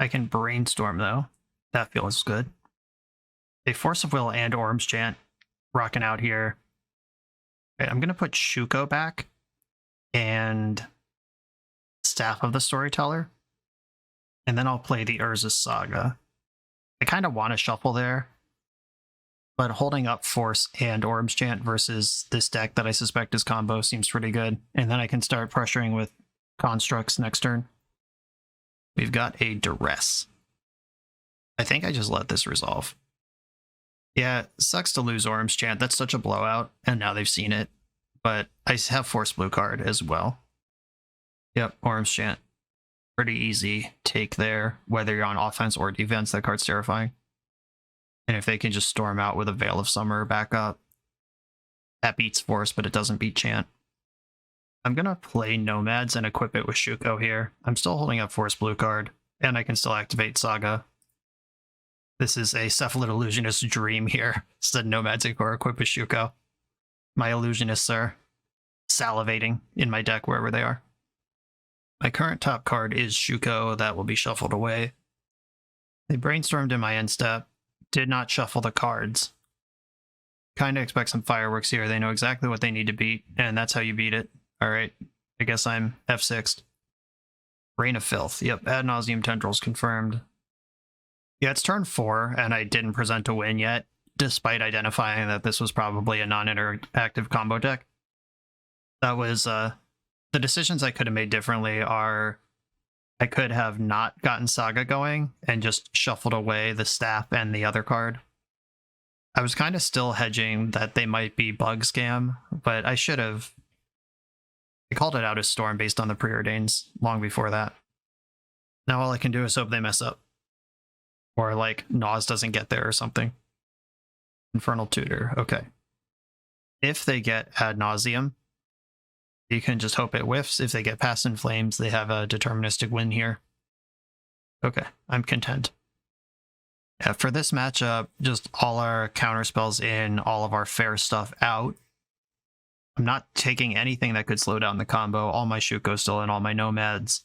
I can brainstorm, though. That feels good. They Force of Will and Orm's Chant rocking out here. Okay, I'm going to put Shuko back and Staff of the Storyteller. And then I'll play the Urza Saga. I kind of want to shuffle there, but holding up Force and Orm's Chant versus this deck that I suspect is combo seems pretty good. And then I can start pressuring with Constructs next turn. We've got a Duress. I think I just let this resolve. Yeah, sucks to lose Orm's Chant. That's such a blowout, and now they've seen it. But I have Force Blue card as well. Yep, Orm's Chant. Pretty easy take there, whether you're on offense or defense. That card's terrifying. And if they can just storm out with a Veil of Summer backup, that beats Force, but it doesn't beat Chant. I'm going to play Nomads and equip it with Shuko here. I'm still holding up Force Blue card, and I can still activate Saga. This is a Cephalid Illusionist dream here. Said Nomads or equip with Shuko. My Illusionists are salivating in my deck wherever they are. My current top card is Shuko. That will be shuffled away. They brainstormed in my end step. Did not shuffle the cards. Kind of expect some fireworks here. They know exactly what they need to beat, and that's how you beat it. Alright, I guess I'm F6'd. Reign of Filth. Yep, Ad Nauseam Tendrils confirmed. Yeah, it's turn 4, and I didn't present a win yet, despite identifying that this was probably a non-interactive combo deck. That was, the decisions I could have made differently are, I could have not gotten Saga going, and just shuffled away the Staff and the other card. I was kind of still hedging that they might be Bug Scam, but I should have. I called it out as Storm based on the Preordains long before that. Now all I can do is hope they mess up. Or like Nas doesn't get there or something. Infernal Tutor, okay. If they get Ad Nauseam, you can just hope it whiffs. If they get Past in Flames, they have a deterministic win here. Okay, I'm content. Yeah, for this matchup, just all our counterspells in, all of our fair stuff out. I'm not taking anything that could slow down the combo. All my Shuko still in, all my Nomads.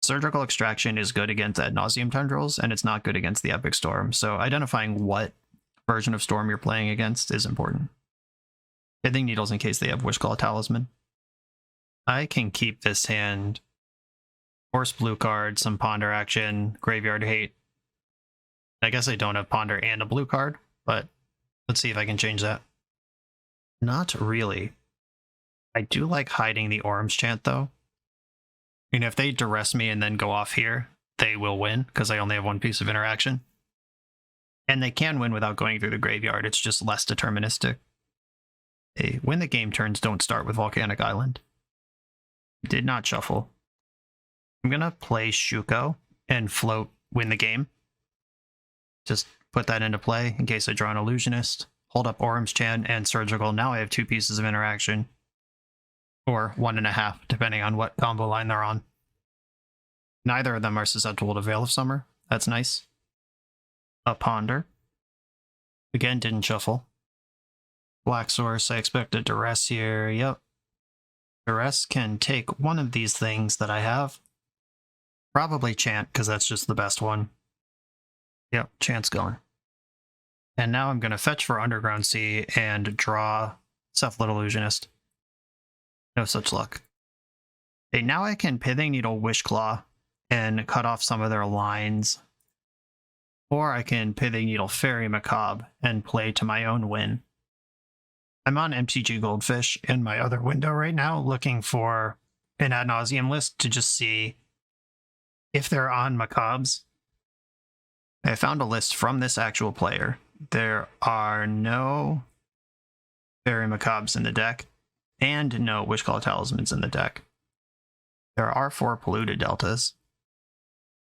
Surgical Extraction is good against Ad Nauseam Tendrils, and it's not good against the Epic Storm. So identifying what version of Storm you're playing against is important. Pithing Needles in case they have Wishclaw Talisman. I can keep this hand. Force Blue card, some Ponder action, Graveyard Hate. I guess I don't have Ponder and a blue card, but let's see if I can change that. Not really. I do like hiding the Orm's Chant, though. I mean, if they duress me and then go off here, they will win, because I only have one piece of interaction. And they can win without going through the graveyard. It's just less deterministic. Hey, when the game turns, don't start with Volcanic Island. Did not shuffle. I'm going to play Shuko and float win the game. Just put that into play in case I draw an Illusionist. Hold up Ormschan and Surgical. Now I have 2 pieces of interaction. Or 1.5, depending on what combo line they're on. Neither of them are susceptible to Veil of Summer. That's nice. A Ponder. Again, didn't shuffle. Black Source, I expect a Duress here. Yep. Duress can take one of these things that I have. Probably Chant, because that's just the best one. Yep, Chant's going. And now I'm going to fetch for Underground Sea and draw Cephalid Illusionist. No such luck. Okay, now I can Pithing Needle Wishclaw and cut off some of their lines. Or I can Pithing Needle Fairy Macabre and play to my own win. I'm on MTG Goldfish in my other window right now looking for an ad nauseum list to just see if they're on Macabres. I found a list from this actual player. There are no Fairy Macabres in the deck, and no Wishclaw Talismans in the deck. There are 4 Polluted Deltas.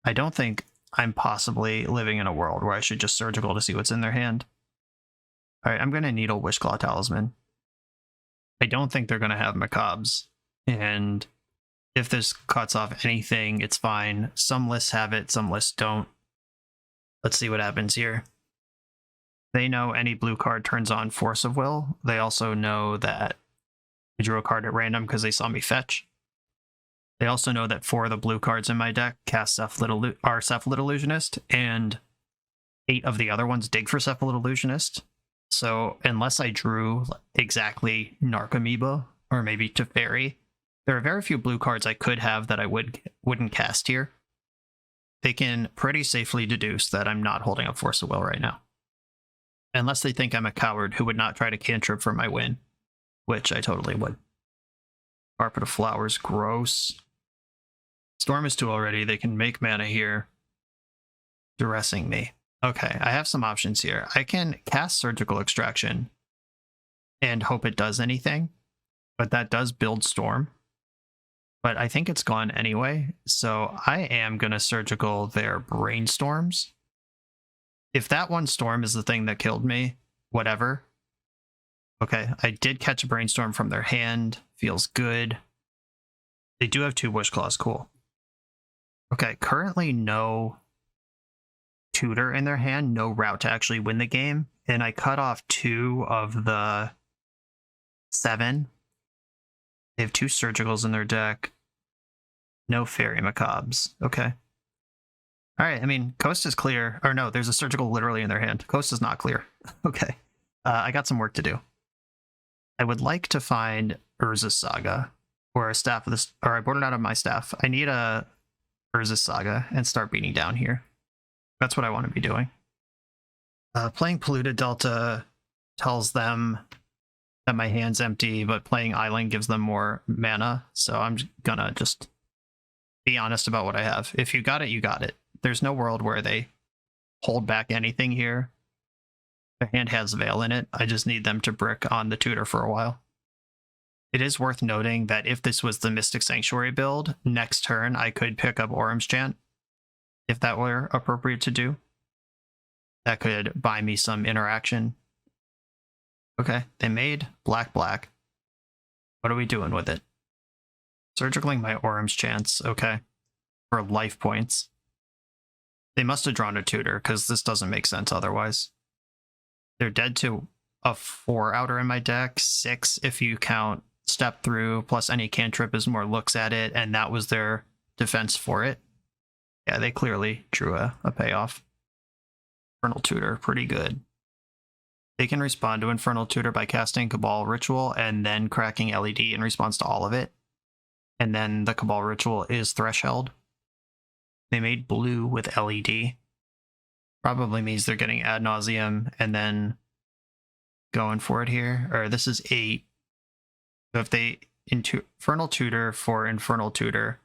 I don't think I'm possibly living in a world where I should just Surgical to see what's in their hand. Alright, I'm going to Needle Wishclaw Talisman. I don't think they're going to have Macabres, and if this cuts off anything, it's fine. Some lists have it, some lists don't. Let's see what happens here. They know any blue card turns on Force of Will. They also know that I drew a card at random because they saw me fetch. They also know that 4 of the blue cards in my deck cast Cephalid Illusionist, and 8 of the other ones dig for Cephalid Illusionist. So unless I drew exactly Narcomoeba or maybe Teferi, there are very few blue cards I could have that I wouldn't cast here. They can pretty safely deduce that I'm not holding up Force of Will right now. Unless they think I'm a coward who would not try to cantrip for my win, which I totally would. Carpet of Flowers, gross. Storm is 2 already. They can make mana here. Duressing me. Okay, I have some options here. I can cast Surgical Extraction and hope it does anything, but that does build Storm. But I think it's gone anyway, so I am going to Surgical their Brainstorms. If that one Storm is the thing that killed me, whatever. Okay, I did catch a Brainstorm from their hand. Feels good. They do have 2 Wishclaws, cool. Okay, currently no Tutor in their hand, no route to actually win the game, and I cut off 2 of the 7. They have 2 Surgicals in their deck. No Fairy Macabres. Okay. Alright, I mean, Coast is clear. Or no, there's a Surgical literally in their hand. Coast is not clear. Okay. I got some work to do. I would like to find Urza's Saga, or a staff of this, or I boarded out of my staff. I need a Urza's Saga and start beating down here. That's what I want to be doing. Playing Polluted Delta tells them that my hand's empty, but playing Island gives them more mana, so I'm gonna just be honest about what I have. If you got it, you got it. There's no world where they hold back anything here. Their hand has Veil in it. I just need them to brick on the Tutor for a while. It is worth noting that if this was the Mystic Sanctuary build, next turn I could pick up Ormschan, if that were appropriate to do. That could buy me some interaction. Okay, they made black. What are we doing with it? Surgicaling my Ormschan, okay, for life points. They must have drawn a Tutor, because this doesn't make sense otherwise. They're dead to a 4 outer in my deck, 6 if you count Step Through, plus any cantrip is more looks at it, and that was their defense for it. Yeah, they clearly drew a payoff. Infernal Tutor, pretty good. They can respond to Infernal Tutor by casting Cabal Ritual and then cracking LED in response to all of it. And then the Cabal Ritual is Threshold. They made blue with LED. Probably means they're getting ad nauseum and then going for it here. Or this is 8. So if they Infernal Tutor for Infernal Tutor,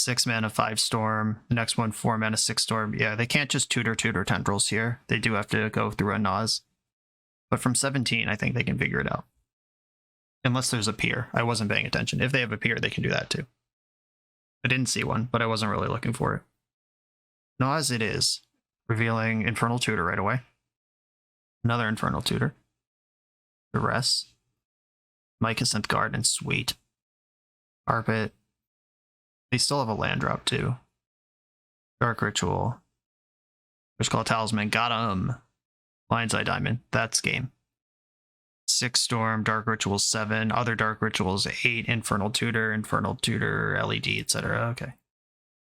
6 mana, 5 Storm. The next one, 4 mana, 6 Storm. Yeah, they can't just tutor Tendrils here. They do have to go through a Naz. But from 17, I think they can figure it out. Unless there's a Pier. I wasn't paying attention. If they have a Pier, they can do that too. I didn't see one, but I wasn't really looking for it. Naz it is. Revealing Infernal Tutor right away. Another Infernal Tutor. Duress. Mycosynth Garden, sweet. Carpet. They still have a land drop too. Dark Ritual. Wishclaw Talisman, got 'em. Lion's Eye Diamond, that's game. 6 Storm, Dark Rituals 7, other Dark Rituals 8, Infernal Tutor, LED, etc. Okay.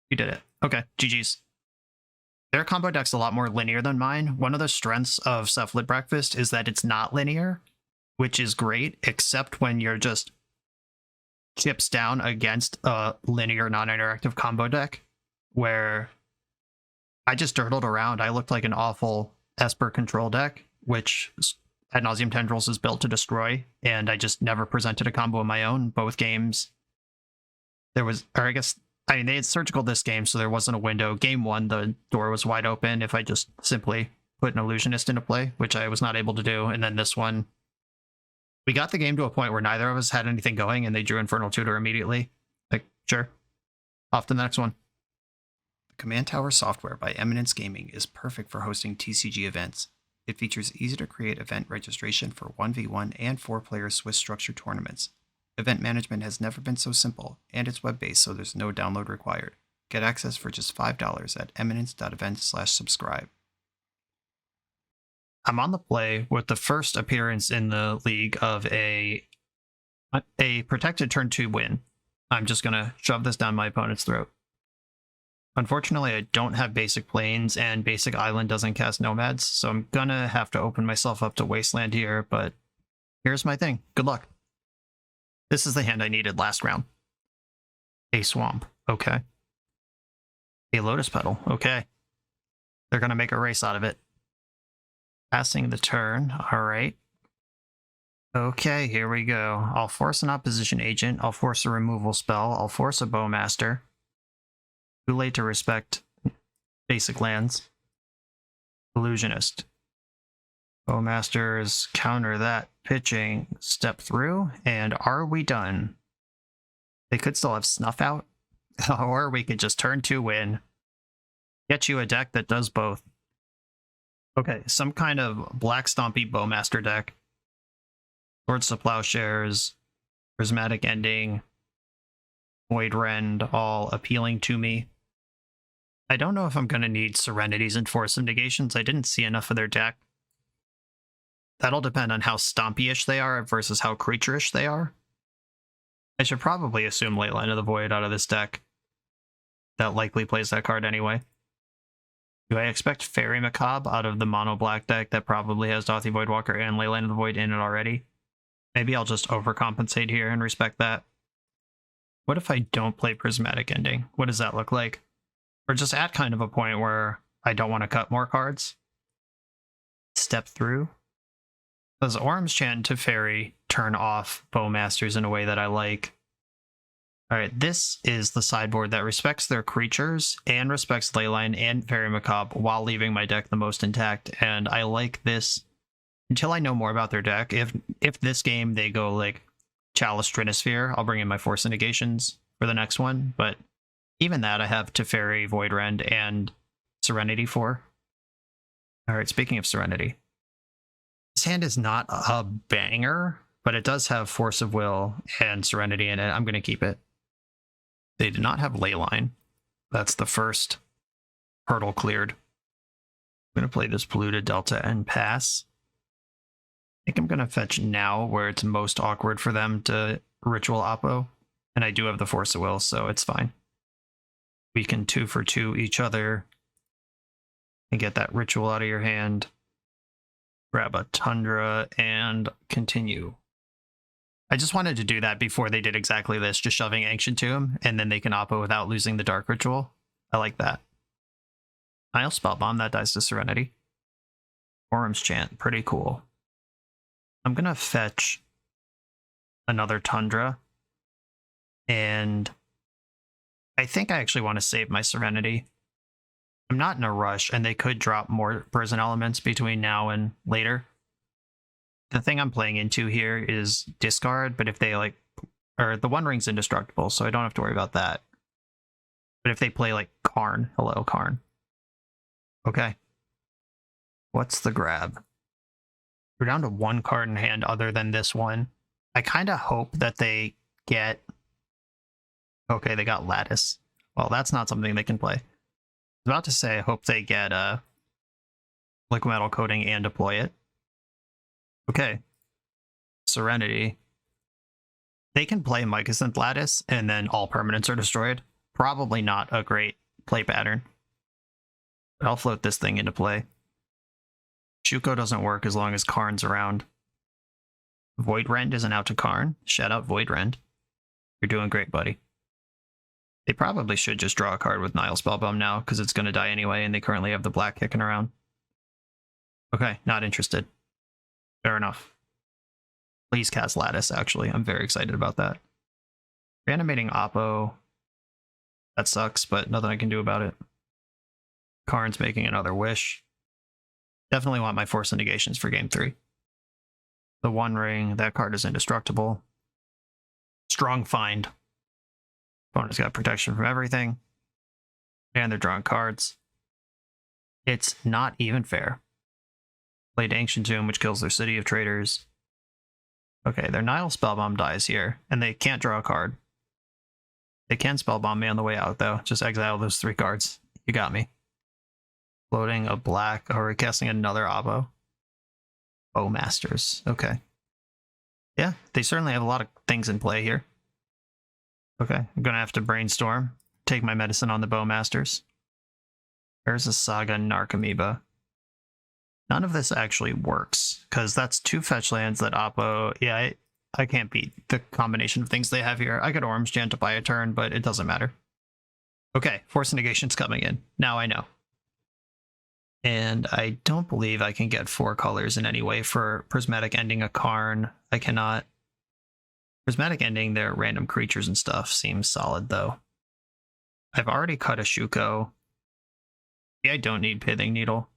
You did it. Okay, GG's. Their combo deck's a lot more linear than mine. One of the strengths of Cephalid Breakfast is that it's not linear, which is great, except when you're just chips down against a linear non-interactive combo deck where I just dirtled around. I looked like an awful Esper control deck, which Ad Nauseam Tendrils is built to destroy, and I just never presented a combo of my own. Both games, there was, or I guess, I mean, they had surgical this game, so there wasn't a window. Game 1, the door was wide open if I just simply put an Illusionist into play, which I was not able to do. And then this one, we got the game to a point where neither of us had anything going, and they drew Infernal Tutor immediately. Like, sure. Off to the next one. The Command Tower software by Eminence Gaming is perfect for hosting TCG events. It features easy-to-create event registration for 1v1 and 4-player Swiss structured tournaments. Event management has never been so simple, and it's web-based, so there's no download required. Get access for just $5 at eminence.event/subscribe. I'm on the play with the first appearance in the league of a protected turn 2 win. I'm just going to shove this down my opponent's throat. Unfortunately, I don't have basic planes, and basic island doesn't cast nomads, so I'm going to have to open myself up to wasteland here, but here's my thing. Good luck. This is the hand I needed last round. A swamp. Okay. A lotus petal. Okay. They're going to make a race out of it. Passing the turn. All right. Okay, here we go. I'll force an opposition agent. I'll force a removal spell. I'll force a Bowmaster. Too late to respect basic lands. Illusionist. Bowmasters counter that pitching, step through, and are we done? They could still have Snuff out, or we could just turn 2 win. Get you a deck that does both. Okay, some kind of black stompy Bowmaster deck. Swords to Plowshares, Prismatic Ending, Void Rend, all appealing to me. I don't know if I'm going to need Serenities and Force of Negations. I didn't see enough of their deck. That'll depend on how stompy-ish they are versus how creature-ish they are. I should probably assume Leyline of the Void out of this deck. That likely plays that card anyway. Do I expect Fairy Macabre out of the mono-black deck that probably has Dauthi Voidwalker and Leyline of the Void in it already? Maybe I'll just overcompensate here and respect that. What if I don't play Prismatic Ending? What does that look like? Or just at kind of a point where I don't want to cut more cards? Step through? Does Orm's Chant to Fairy turn off Bowmasters in a way that I like? Alright, this is the sideboard that respects their creatures and respects Leyline and Fairy Macabre while leaving my deck the most intact, and I like this until I know more about their deck. If this game they go like Chalice Trinisphere, I'll bring in my Force of Negations for the next one, but even that I have Teferi, Void Rend, and Serenity for. Alright, speaking of Serenity. This hand is not a banger, but it does have Force of Will and Serenity in it. I'm going to keep it. They did not have Leyline. That's the first hurdle cleared. I'm going to play this Polluted Delta and pass. I think I'm going to fetch now where it's most awkward for them to Ritual Oppo. And I do have the Force of Will, so it's fine. We can 2 for 2 each other and get that Ritual out of your hand. Grab a Tundra and continue. I just wanted to do that before they did exactly this, just shoving Ancient to him, and then they can Oppo without losing the Dark Ritual. I like that. I'll Spellbomb, that dies to Serenity. Orm's Chant, pretty cool. I'm gonna fetch another Tundra, and I think I actually want to save my Serenity. I'm not in a rush, and they could drop more prison elements between now and later. The thing I'm playing into here is discard, but if they like, or the One Ring's indestructible, so I don't have to worry about that. But if they play like Karn, hello Karn. Okay. What's the grab? We're down to one card in hand other than this one. I kind of hope that they get... Okay, they got Lattice. Well, that's not something they can play. I was about to say I hope they get Liquid Metal Coating and deploy it. Okay. Serenity. They can play Mycosynth Lattice, and then all permanents are destroyed. Probably not a great play pattern. But I'll float this thing into play. Shuko doesn't work as long as Karn's around. Voidrend isn't out to Karn. Shout out Voidrend. You're doing great, buddy. They probably should just draw a card with Nile Spellbomb now, because it's going to die anyway, and they currently have the black kicking around. Okay, not interested. Fair enough. Please cast Lattice, actually. I'm very excited about that. Reanimating Oppo. That sucks, but nothing I can do about it. Karn's making another wish. Definitely want my Force of Negations for game 3. The One Ring, that card is indestructible. Strong Find. Opponent's got protection from everything. And they're drawing cards. It's not even fair. Played Ancient Tomb, which kills their City of Traders. Okay, their Nile Spellbomb dies here, and they can't draw a card. They can Spellbomb me on the way out, though. Just exile those 3 cards. You got me. Floating a black, or casting another Abo. Bowmasters. Okay. Yeah, they certainly have a lot of things in play here. Okay, I'm going to have to brainstorm. Take my medicine on the Bowmasters. There's a Saga Narcomoeba. None of this actually works, because that's 2 fetch lands that Oppo... Yeah, I can't beat the combination of things they have here. I could Orange Jant to buy a turn, but it doesn't matter. Okay, Force of Negation's coming in. Now I know. And I don't believe I can get 4 colors in any way for Prismatic Ending a Karn. I cannot. Prismatic Ending their random creatures and stuff seems solid, though. I've already cut a Shuko. Yeah, I don't need Pithing Needle.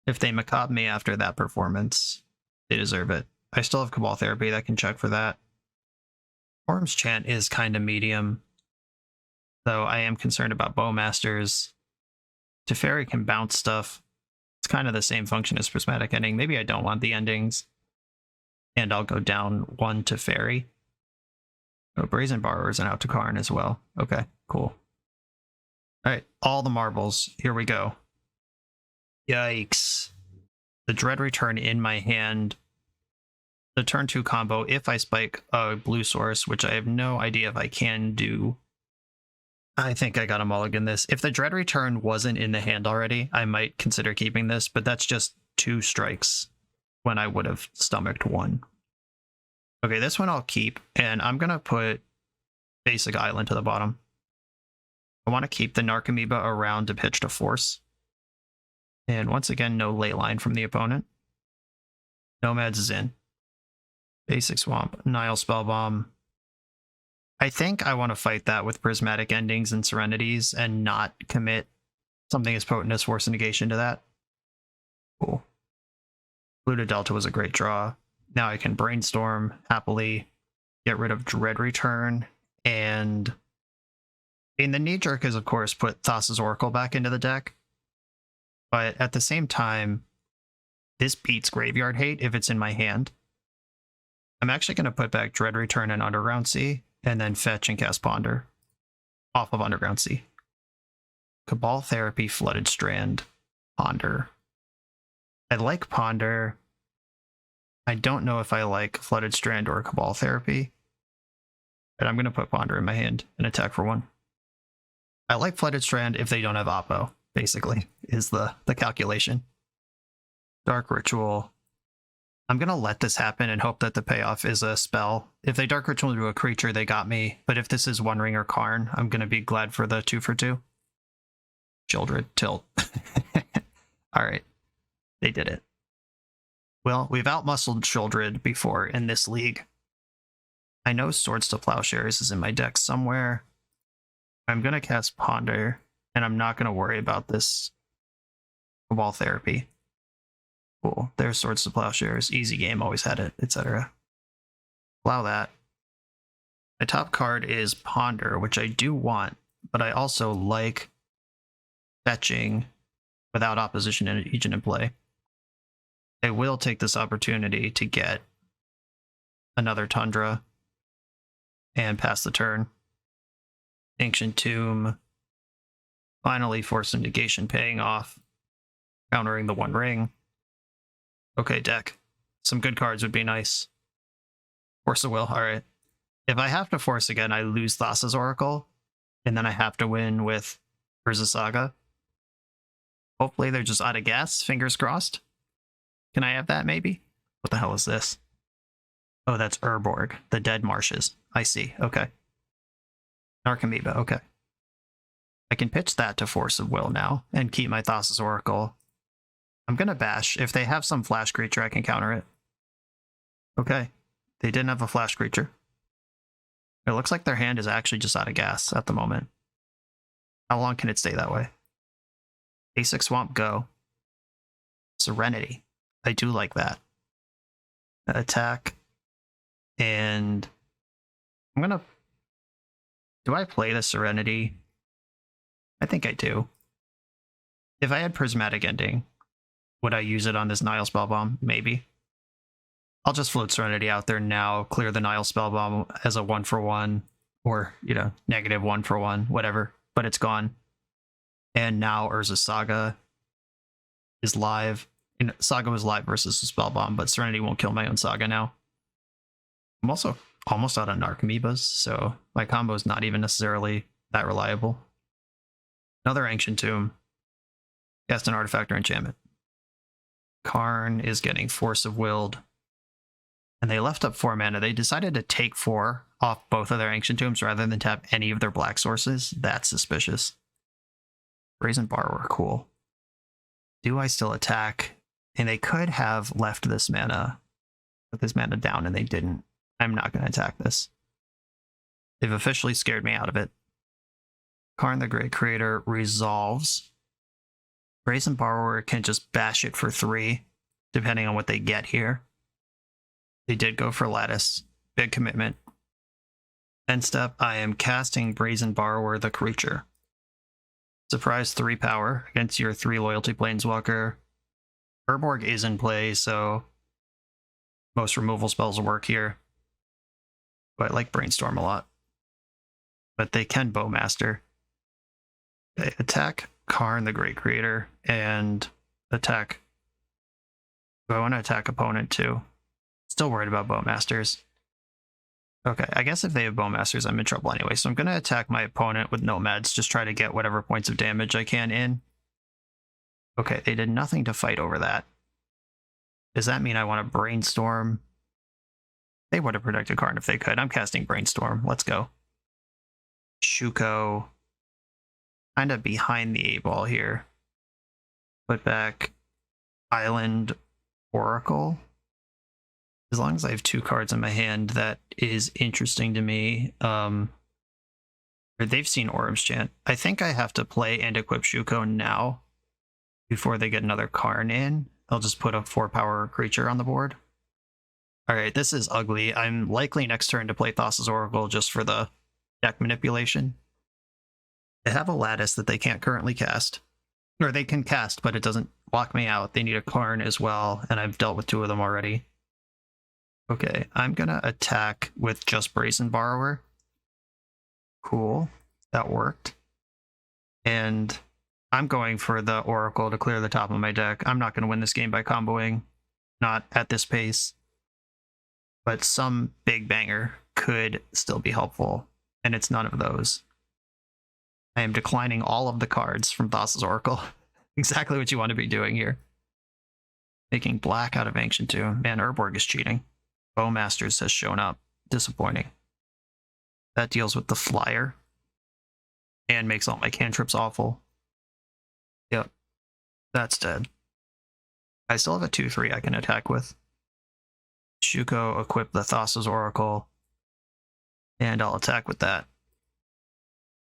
If they macabre me after that performance, they deserve it. I still have Cabal Therapy that can check for that. Worm's Chant is kind of medium, though I am concerned about Bowmasters. Teferi can bounce stuff. It's kind of the same function as Prismatic Ending. Maybe I don't want the endings. And I'll go down 1 Teferi. Oh, Brazen Borrower's an out to Karn as well. Okay, cool. Alright, all the marbles. Here we go. Yikes. The Dread Return in my hand. The turn 2 combo if I spike a blue source, which I have no idea if I can do. I think I got a mulligan this. If the Dread Return wasn't in the hand already, I might consider keeping this, but that's just 2 strikes when I would have stomached 1. Okay, this one I'll keep, and I'm going to put Basic Island to the bottom. I want to keep the Narcomoeba around to pitch to Force. And once again, no ley line from the opponent. Nomads is in. Basic Swamp, Nile Spellbomb. I think I want to fight that with Prismatic Endings and Serenities and not commit something as potent as Force of Negation to that. Cool. Blue to Delta was a great draw. Now I can Brainstorm happily, get rid of Dread Return, and in the knee jerk is, of course, put Thassa's Oracle back into the deck. But at the same time, this beats Graveyard Hate if it's in my hand. I'm actually going to put back Dread Return and Underground Sea, and then fetch and cast Ponder off of Underground Sea. Cabal Therapy, Flooded Strand, Ponder. I like Ponder. I don't know if I like Flooded Strand or Cabal Therapy, but I'm going to put Ponder in my hand and attack for 1. I like Flooded Strand if they don't have Oppo, basically, is the calculation. Dark Ritual. I'm going to let this happen and hope that the payoff is a spell. If they Dark Ritual to a creature, they got me. But if this is One Ring or Karn, I'm going to be glad for the 2 for 2. Childred, Tilt. Alright. They did it. Well, we've outmuscled Childred before in this league. I know Swords to Plowshares is in my deck somewhere. I'm going to cast Ponder, and I'm not going to worry about this Cabal Therapy. Cool. There's Swords to Plowshares. Easy game, always had it, etc. Allow that. My top card is Ponder, which I do want, but I also like fetching without opposition agent in play. I will take this opportunity to get another Tundra and pass the turn. Ancient Tomb. Finally, Force of Negation paying off. Countering the One Ring. Okay, deck. Some good cards would be nice. Force of Will, alright. If I have to force again, I lose Thassa's Oracle, and then I have to win with Urza Saga. Hopefully they're just out of gas, fingers crossed. Can I have that, maybe? What the hell is this? Oh, that's Urborg, the Dead Marshes. I see, okay. Narcomoeba, okay. I can pitch that to Force of Will now, and keep my Thassa's Oracle. I'm gonna bash. If they have some flash creature, I can counter it. Okay. They didn't have a flash creature. It looks like their hand is actually just out of gas at the moment. How long can it stay that way? Basic Swamp, go. Serenity. I do like that. Attack. And I'm gonna... Do I play the Serenity? I think I do. If I had Prismatic Ending, would I use it on this Nile Spellbomb? Maybe. I'll just float Serenity out there now, clear the Nile Spellbomb as a 1-for-1, or, you know, negative 1-for-1, whatever, but it's gone. And now Urza Saga is live. And Saga was live versus the Spellbomb, but Serenity won't kill my own Saga now. I'm also almost out of Narcomoebas, so my combo is not even necessarily that reliable. Another Ancient Tomb. Cast an Artifact or Enchantment. Karn is getting Force of Willed. And they left up 4 mana. They decided to take 4 off both of their Ancient Tombs rather than tap any of their black sources. That's suspicious. Brazen Borrower, cool. Do I still attack? And they could have left this mana, put this mana down, and they didn't. I'm not going to attack this. They've officially scared me out of it. Karn the Great Creator resolves. Brazen Borrower can just bash it for 3, depending on what they get here. They did go for Lattice. Big commitment. End step, I am casting Brazen Borrower the creature. Surprise 3 power against your 3 loyalty planeswalker. Urborg is in play, so most removal spells will work here. But I like Brainstorm a lot. But they can Bowmaster. Okay, attack Karn the Great Creator and attack. Do I want to attack opponent too? Still worried about Bowmasters. Okay, I guess if they have Bowmasters, I'm in trouble anyway. So I'm going to attack my opponent with Nomads, just try to get whatever points of damage I can in. Okay, they did nothing to fight over that. Does that mean I want to Brainstorm? They would have protected Karn if they could. I'm casting Brainstorm. Let's go. Shuko. Kind of behind the 8-ball here. Put back Island Oracle. As long as I have 2 cards in my hand, that is interesting to me. They've seen Orum's Chant. I think I have to play and equip Shuko now before they get another Karn in. I'll just put a 4-power creature on the board. Alright, this is ugly. I'm likely next turn to play Thassa's Oracle just for the deck manipulation. They have a Lattice that they can't currently cast. Or they can cast, but it doesn't lock me out. They need a Karn as well, and I've dealt with 2 of them already. Okay, I'm gonna attack with just Brazen Borrower. Cool, that worked. And I'm going for the Oracle to clear the top of my deck. I'm not gonna win this game by comboing. Not at this pace. But some big banger could still be helpful, and it's none of those. I am declining all of the cards from Thassa's Oracle. Exactly what you want to be doing here. Making black out of Ancient Tomb. Man, Urborg is cheating. Bowmasters has shown up. Disappointing. That deals with the flyer. And makes all my cantrips awful. Yep. That's dead. I still have a 2-3 I can attack with. Shuko, equip the Thassa's Oracle. And I'll attack with that.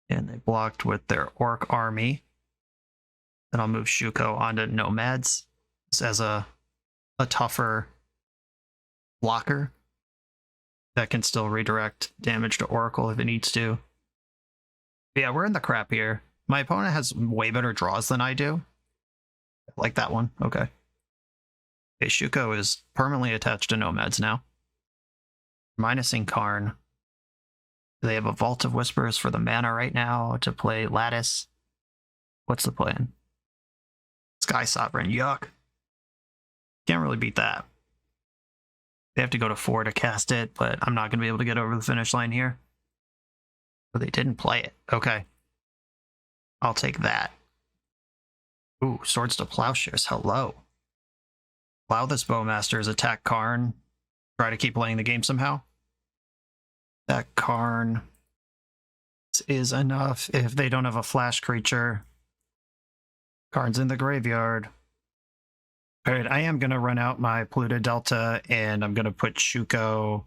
And they blocked with their Orc army. Then I'll move Shuko onto Nomads as a tougher blocker that can still redirect damage to Oracle if it needs to. But yeah, we're in the crap here. My opponent has way better draws than I do. Like that one. Okay. Okay, Shuko is permanently attached to Nomads now. Minusing Karn. They have a Vault of Whispers for the mana right now to play Lattice. What's the plan? Sky Sovereign. Yuck. Can't really beat that. They have to go to 4 to cast it, but I'm not going to be able to get over the finish line here. But they didn't play it. Okay. I'll take that. Ooh, Swords to Plowshares. Hello. Allow this Bowmasters, attack Karn. Try to keep playing the game somehow. That Karn is enough if they don't have a flash creature. Karn's in the graveyard. Alright, I am going to run out my Pluto Delta, and I'm going to put Shuko...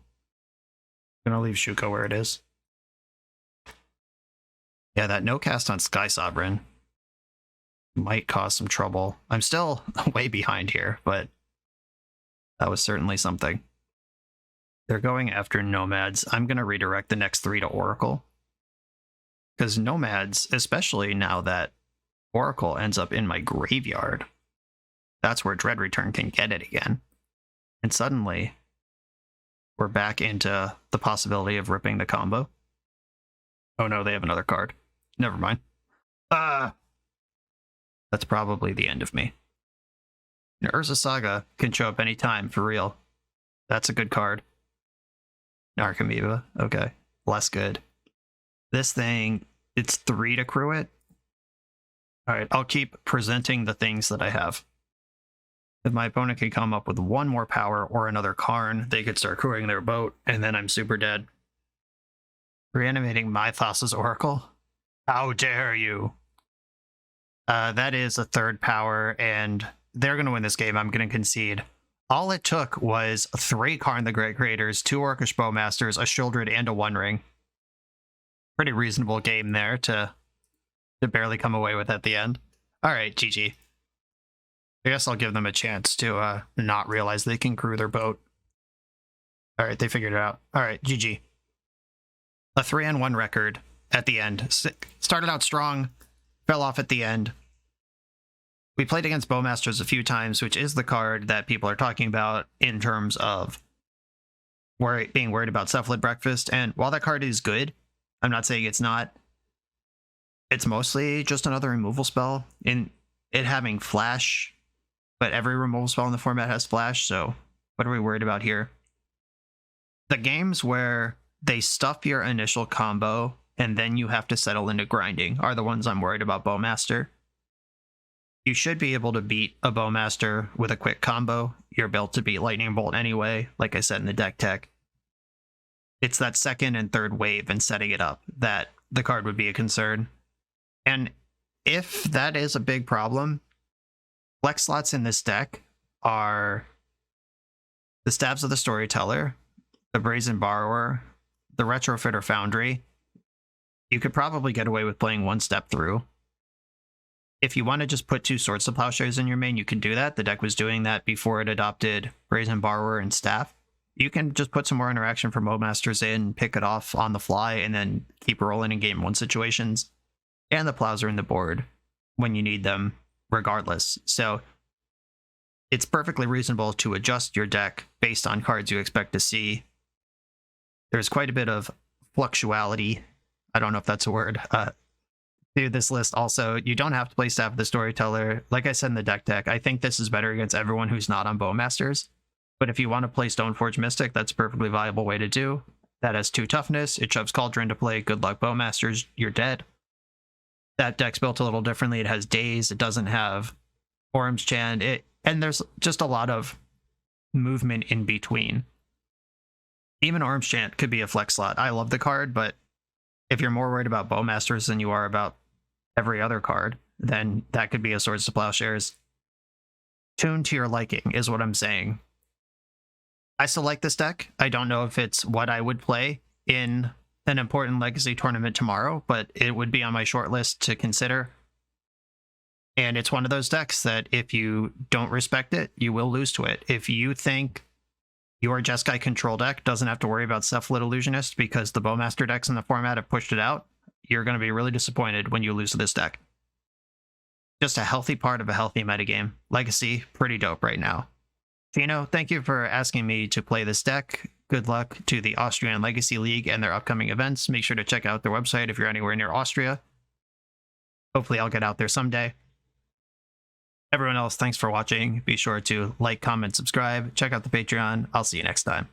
I'm going to leave Shuko where it is. Yeah, that no cast on Sky Sovereign might cause some trouble. I'm still way behind here, but that was certainly something. They're going after Nomads. I'm going to redirect the next 3 to Oracle. Because Nomads, especially now that Oracle ends up in my graveyard, that's where Dread Return can get it again. And suddenly, we're back into the possibility of ripping the combo. Oh no, they have another card. Never mind. That's probably the end of me. And Urza Saga can show up anytime, for real. That's a good card. Narcomoeba, okay. Less good. This thing, it's 3 to crew it. Alright, I'll keep presenting the things that I have. If my opponent can come up with 1 more power or another Karn, they could start crewing their boat, and then I'm super dead. Reanimating Mythos' Oracle? How dare you? That is a 3rd power, and they're going to win this game. I'm going to concede. All it took was 3 Karn the Great Creators, 2 Orcish Bowmasters, a Shieldred, and a One Ring. Pretty reasonable game there to barely come away with at the end. Alright, GG. I guess I'll give them a chance to not realize they can crew their boat. Alright, they figured it out. Alright, GG. A 3-1 record at the end. Started out strong, fell off at the end. We played against Bowmasters a few times, which is the card that people are talking about in terms of being worried about Cephalid Breakfast. And while that card is good, I'm not saying it's not. It's mostly just another removal spell. In it having flash, but every removal spell in the format has flash, so what are we worried about here? The games where they stuff your initial combo and then you have to settle into grinding are the ones I'm worried about Bowmaster. You should be able to beat a Bowmaster with a quick combo. You're built to beat Lightning Bolt anyway, like I said in the deck tech. It's that 2nd and 3rd wave and setting it up that the card would be a concern. And if that is a big problem, flex slots in this deck are the Stabs of the Storyteller, the Brazen Borrower, the Retrofitter Foundry. You could probably get away with playing 1 step through. If you want to just put 2 Swords to Plowshares in your main, you can do that. The deck was doing that before it adopted Brazen Borrower and Staff. You can just put some more interaction from Bowmasters in, pick it off on the fly, and then keep rolling in game 1 situations. And the plows are in the board when you need them, regardless. So it's perfectly reasonable to adjust your deck based on cards you expect to see. There's quite a bit of fluctuality. I don't know if that's a word. To this list also, you don't have to play Staff of the Storyteller. Like I said in the deck tech, I think this is better against everyone who's not on Bowmasters. But if you want to play Stoneforge Mystic, that's a perfectly viable way to do. That has 2 toughness. It shoves Cauldron to play. Good luck, Bowmasters. You're dead. That deck's built a little differently. It has Daze. It doesn't have Orm's Chant. And there's just a lot of movement in between. Even Orm's Chant could be a flex slot. I love the card, but if you're more worried about Bowmasters than you are about every other card, then that could be a Swords to Plowshares. Tune to your liking is what I'm saying. I still like this deck. I don't know if it's what I would play in an important Legacy tournament tomorrow, but it would be on my short list to consider. And it's one of those decks that if you don't respect it, you will lose to it. If you think your Jeskai control deck doesn't have to worry about Cephalid Illusionist because the Bowmaster decks in the format have pushed it out, you're going to be really disappointed when you lose to this deck. Just a healthy part of a healthy metagame. Legacy, pretty dope right now. Cino, thank you for asking me to play this deck. Good luck to the Austrian Legacy League and their upcoming events. Make sure to check out their website if you're anywhere near Austria. Hopefully I'll get out there someday. Everyone else, thanks for watching. Be sure to like, comment, subscribe. Check out the Patreon. I'll see you next time.